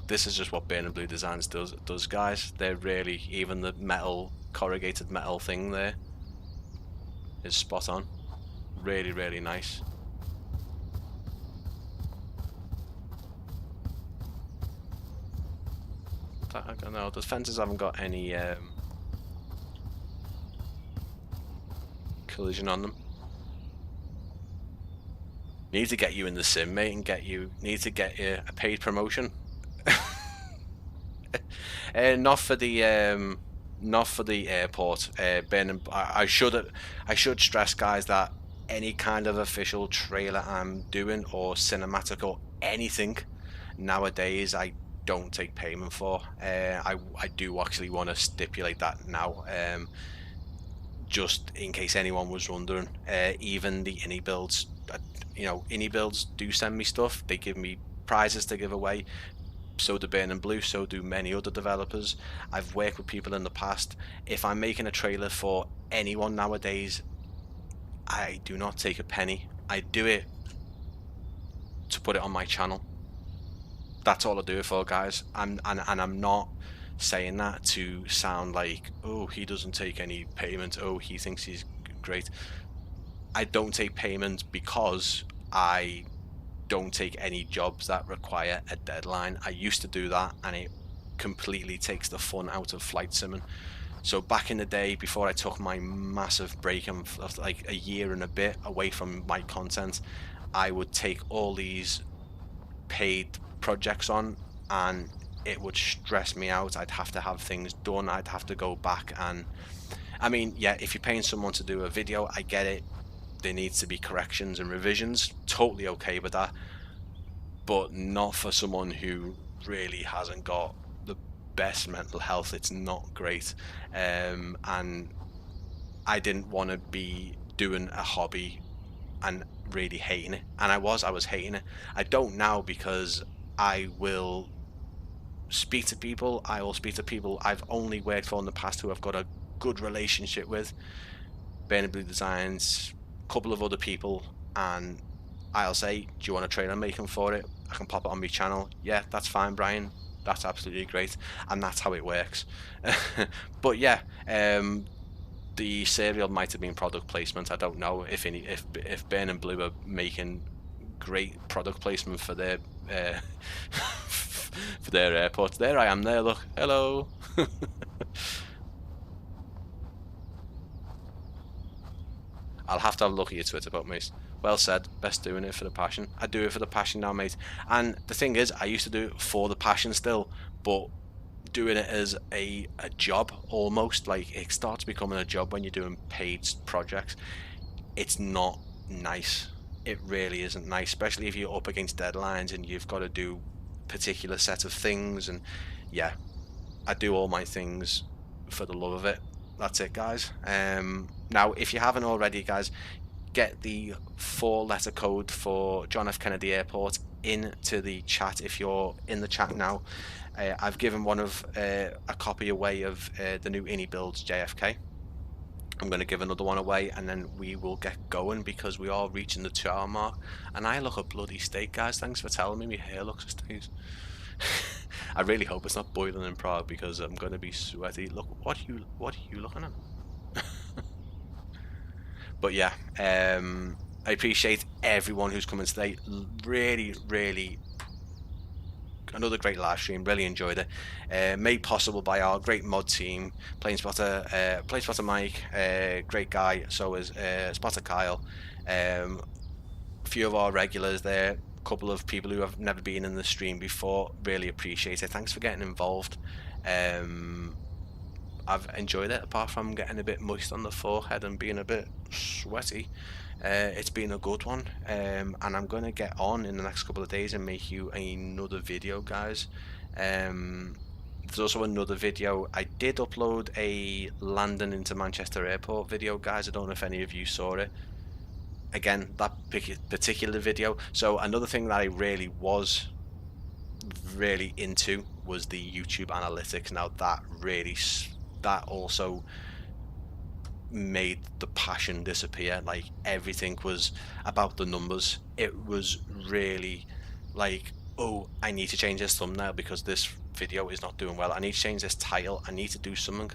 A: just what Burning Blue Designs does, guys. They're really, even the metal, corrugated metal thing there is spot on. Really, really nice. I don't know, the fences haven't got any collision on them. Need to get you in the sim, mate, and need to get you a paid promotion. Not for the airport. Ben, I should stress, guys, that any kind of official trailer I'm doing or cinematic or anything nowadays, I don't take payment for. I do actually want to stipulate that now. Just in case anyone was wondering, even the iniBuilds you know, iniBuilds do send me stuff. They give me prizes to give away. So do Burn and Blue, so do many other developers. I've worked with people in the past. If I'm making a trailer for anyone nowadays, I do not take a penny. I do it to put it on my channel. That's all I do it for, guys. And I'm not saying that to sound like, oh, he doesn't take any payment, oh, he thinks he's great. I don't take payment because I don't take any jobs that require a deadline. I used to do that, and it completely takes the fun out of flight simming. So back in the day, before I took my massive break of like a year and a bit away from my content, I would take all these paid projects on, and it would stress me out. I'd have to have things done. I'd have to go back, and I mean, yeah, if you're paying someone to do a video, I get it. There needs to be corrections and revisions. Totally okay with that, but not for someone who really hasn't got the best mental health. It's not great, and I didn't want to be doing a hobby and really hating it, and I was hating it. I don't now, because I will speak to people. I will speak to people I've only worked for in the past who I've got a good relationship with, Burn and Blue Designs, a couple of other people, and I'll say, do you want a trailer making for it? I can pop it on my channel. Yeah, that's fine, Brian, that's absolutely great. And that's how it works. But yeah, the serial might have been product placement. I don't know if Burn and Blue are making great product placement for their for their airports. There I am there, look, hello. I'll have to have a look at your Twitter, but mate, well said. Best doing it for the passion. I do it for the passion now, mate. And the thing is, I used to do it for the passion still, but doing it as a job almost, like it starts becoming a job when you're doing paid projects. It's not nice. It really isn't nice, especially if you're up against deadlines and you've got to do a particular set of things. And yeah, I do all my things for the love of it. That's it, guys. Now, if you haven't already, guys, get the 4-letter code for John F. Kennedy Airport into the chat if you're in the chat now. I've given a copy away of the new iniBuilds JFK. I'm going to give another one away, and then we will get going, because we are reaching the 2-hour mark, and I look a bloody steak, guys. Thanks for telling me my hair looks a steak. I really hope it's not boiling in Prague, because I'm going to be sweaty. Look, what are you looking at? But yeah, I appreciate everyone who's coming today. Really another great live stream. Really enjoyed it. Made possible by our great mod team, Planespotter Mike, great guy. So is Spotter Kyle. A few of our regulars there. A couple of people who have never been in the stream before. Really appreciate it. Thanks for getting involved. I've enjoyed it, apart from getting a bit moist on the forehead and being a bit sweaty. It's been a good one, and I'm going to get on in the next couple of days and make you another video, guys. There's also another video. I did upload a London into Manchester Airport video, guys. I don't know if any of you saw it. Again, that particular video. So another thing that I really was into was the YouTube analytics. Now that also made the passion disappear. Like, everything was about the numbers. It was really like, oh, I need to change this thumbnail because this video is not doing well. I need to change this title. I need to do something.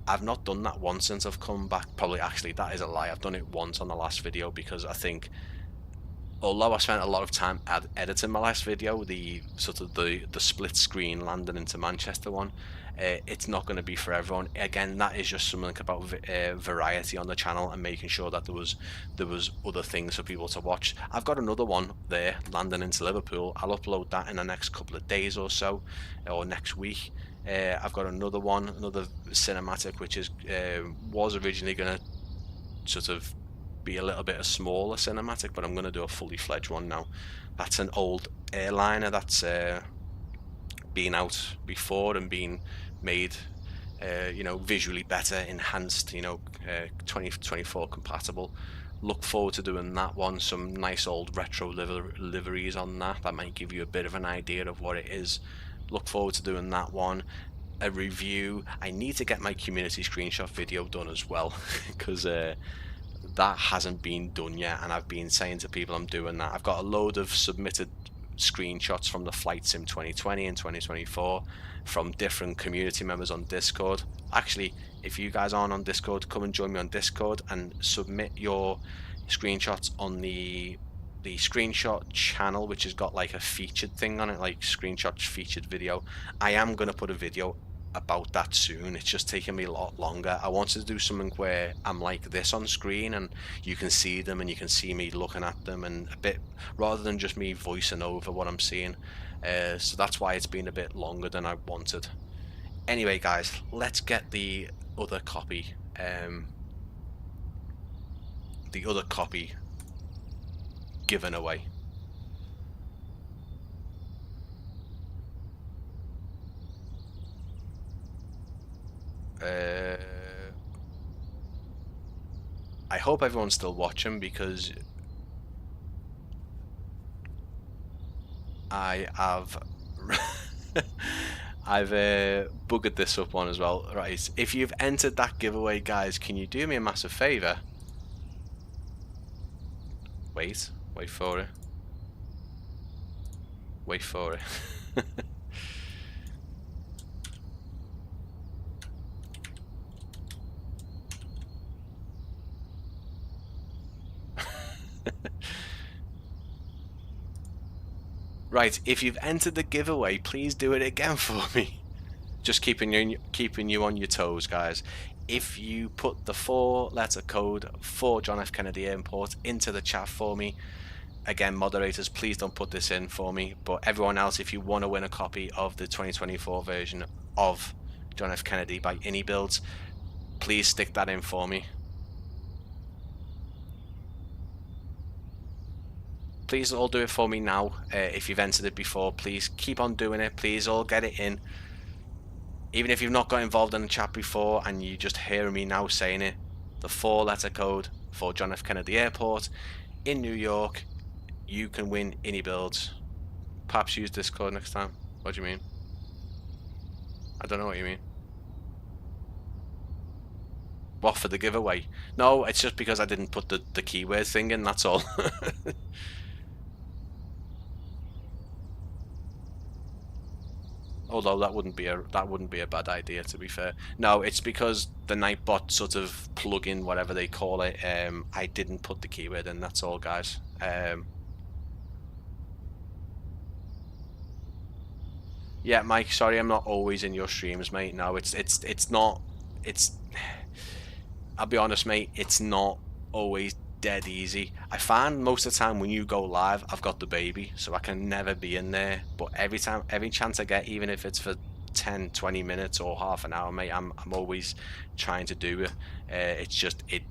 A: I've not done that once since I've come back. Probably, actually, that is a lie. I've done it once on the last video, because I think, although I spent a lot of time editing my last video, the sort of the split screen London into Manchester one, it's not going to be for everyone. Again, that is just something about variety on the channel and making sure that there was other things for people to watch. I've got another one there, London into Liverpool. I'll upload that in the next couple of days or so, or next week. I've got another cinematic, which was originally going to sort of be a little bit a smaller cinematic, but I'm going to do a fully fledged one now. That's an old airliner that's been out before and been made visually better, enhanced, 2024 compatible. Look forward to doing that one. Some nice old retro liveries on that. That might give you a bit of an idea of what it is. Look forward to doing that one. A review. I need to get my community screenshot video done as well, because that hasn't been done yet, and I've been saying to people I'm doing that. I've got a load of submitted screenshots from the Flight Sim 2020 and 2024 from different community members on Discord. Actually, if you guys aren't on Discord, come and join me on Discord and submit your screenshots on the screenshot channel, which has got like a featured thing on it, like screenshot featured video. I am going to put a video about that soon. It's just taking me a lot longer. I wanted to do something where I'm like this on screen and you can see them and you can see me looking at them, and a bit rather than just me voicing over what I'm seeing. So that's why it's been a bit longer than I wanted. Anyway guys, let's get the other copy given away. I hope everyone's still watching, because I have I've buggered this up one as well. Right, if you've entered that giveaway, guys, can you do me a massive favor? Wait for it. Wait for it. Right, if you've entered the giveaway, please do it again for me. Just keeping you on your toes, guys. If you put the 4-letter code for John F. Kennedy Airport into the chat for me, again, moderators, please don't put this in for me, but everyone else, if you want to win a copy of the 2024 version of John F. Kennedy by iniBuilds, please stick that in for me. Please all do it for me now. If you've entered it before, please keep on doing it. Please all get it in. Even if you've not got involved in the chat before and you just hear me now saying it, the 4-letter code for John F. Kennedy Airport in New York, you can win iniBuilds. Perhaps use Discord next time. What do you mean? I don't know what you mean. What, for the giveaway? No, it's just because I didn't put the keyword thing in, that's all. Although that wouldn't be a bad idea, to be fair. No, it's because the Nightbot sort of plugin, whatever they call it, I didn't put the keyword in. That's all, guys. Yeah, Mike. Sorry, I'm not always in your streams, mate. No, it's not. I'll be honest, mate. It's not always dead easy. I find most of the time when you go live, I've got the baby, so I can never be in there. But every chance I get, even if it's for 10-20 minutes or half an hour, mate, I'm always trying to do it. It's just it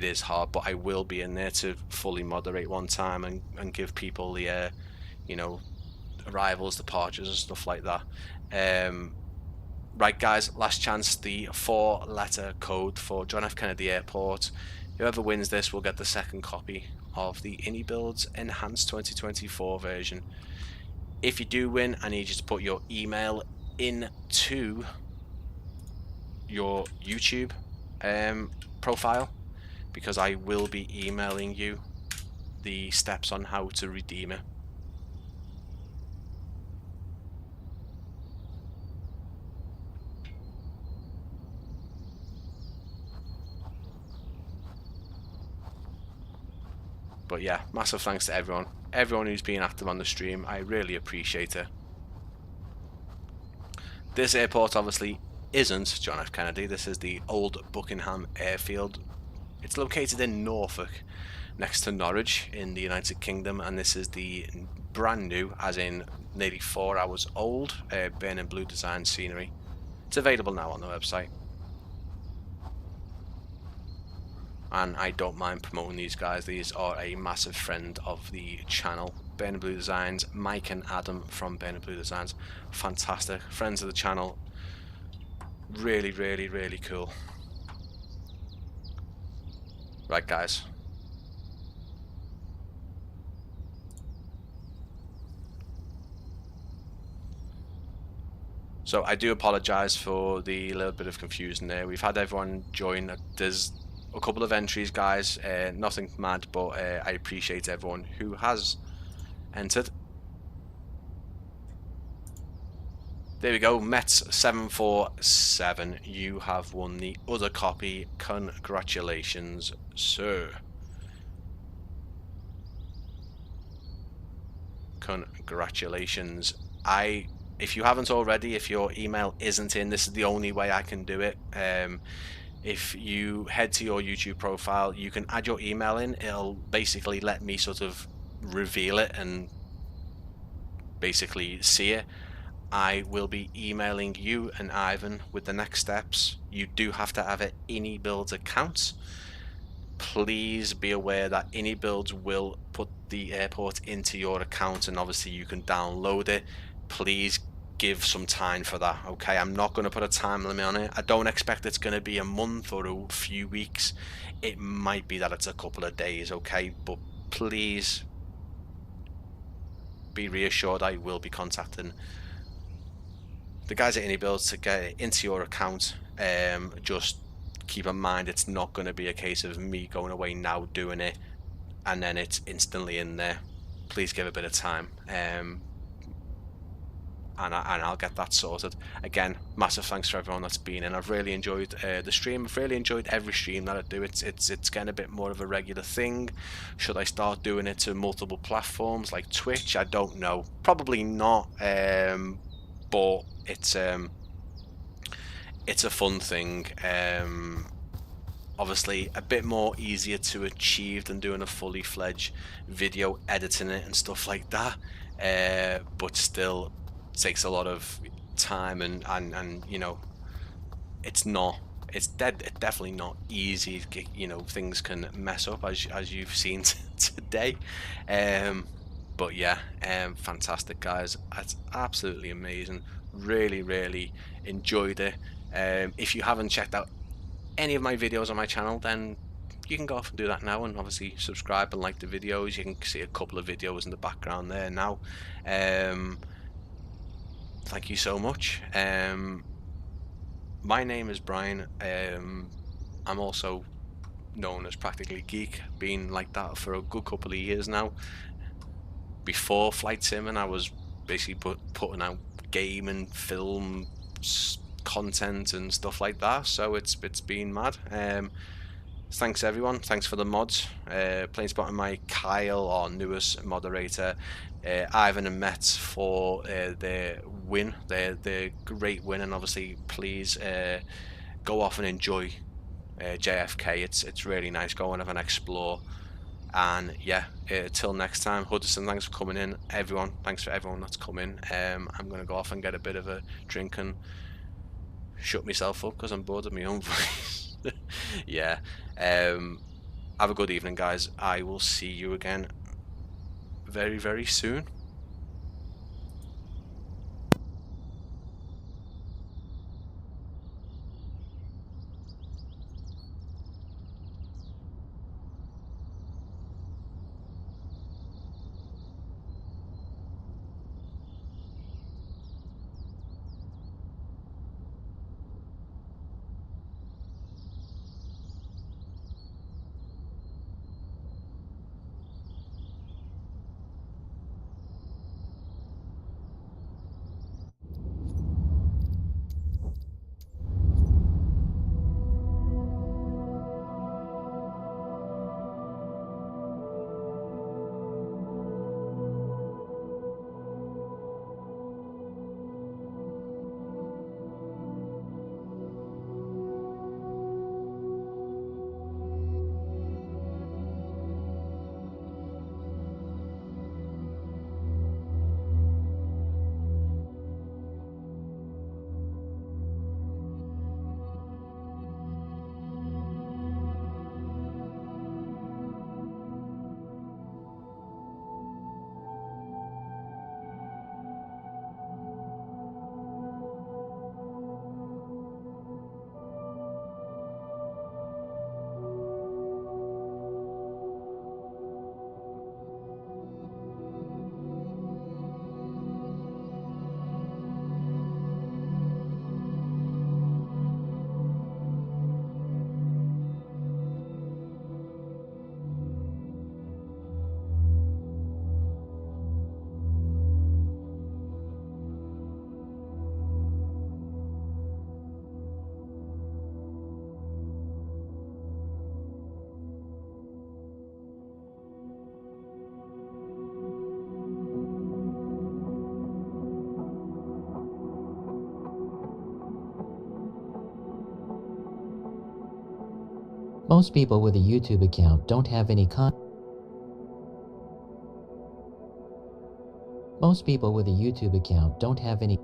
A: is hard, but I will be in there to fully moderate one time and give people the you know, arrivals, departures and stuff like that. Right guys, last chance, the 4-letter code for John F. Kennedy Airport. Whoever wins this will get the second copy of the iniBuilds Enhanced 2024 version. If you do win, I need you to put your email into your YouTube profile, because I will be emailing you the steps on how to redeem it. But yeah, massive thanks to everyone who's been active on the stream. I really appreciate it. This airport obviously isn't John F. Kennedy. This is the old Buckingham Airfield. It's located in Norfolk, next to Norwich in the United Kingdom, and this is the brand new, as in nearly 4 hours old, burning blue design scenery. It's available now on the website. And I don't mind promoting these guys. These are a massive friend of the channel. Burning Blue Designs, Mike and Adam from Burning Blue Designs, fantastic friends of the channel. Really, really, really cool. Right guys, So I do apologise for the little bit of confusion there. We've had everyone join. There's a couple of entries, guys. Nothing mad, but I appreciate everyone who has entered. There we go, Mets747. You have won the other copy. Congratulations, sir. Congratulations. If you haven't already, if your email isn't in, this is the only way I can do it. If you head to your YouTube profile, you can add your email in. It'll basically let me sort of reveal it and basically see it. I will be emailing you and Ivan with the next steps. You do have to have an iniBuilds account. Please be aware that iniBuilds will put the airport into your account, and obviously you can download it. Please give some time for that, okay? I'm not going to put a time limit on it. I don't expect it's going to be a month or a few weeks. It might be that it's a couple of days, okay? But please be reassured I will be contacting the guys at iniBuilds to get it into your account. Just keep in mind it's not going to be a case of me going away now doing it and then it's instantly in there. Please give a bit of time, and I'll get that sorted. Again, massive thanks for everyone that's been in. I've really enjoyed the stream. I've really enjoyed every stream that I do. It's getting a bit more of a regular thing. Should I start doing it to multiple platforms like Twitch? I don't know. Probably not. But it's a fun thing. Obviously a bit more easier to achieve than doing a fully fledged video, editing it and stuff like that, but still takes a lot of time and you know, it's definitely not easy. You know, things can mess up as you've seen today, but yeah, fantastic guys. That's absolutely amazing. Really enjoyed it. If you haven't checked out any of my videos on my channel, then you can go off and do that now, and obviously subscribe and like the videos. You can see a couple of videos in the background there now. Thank you so much. My name is Brian. I'm also known as Practically Geek, been like that for a good couple of years now. Before Flight Sim, I was basically putting out game and film content and stuff like that, so it's been mad. Thanks everyone, thanks for the mods. Playing spot on my Kyle, our newest moderator, Ivan and Mets for their win, their great win, and obviously please go off and enjoy JFK. It's really nice. Go and have an explore. And yeah, till next time, Hudson, thanks for coming in. Everyone, thanks for everyone that's come in. I'm gonna go off and get a bit of a drink and shut myself up because I'm bored of my own voice. Yeah. Have a good evening, guys. I will see you again very soon.
B: Most people with a YouTube account don't have any Most people with a YouTube account don't have any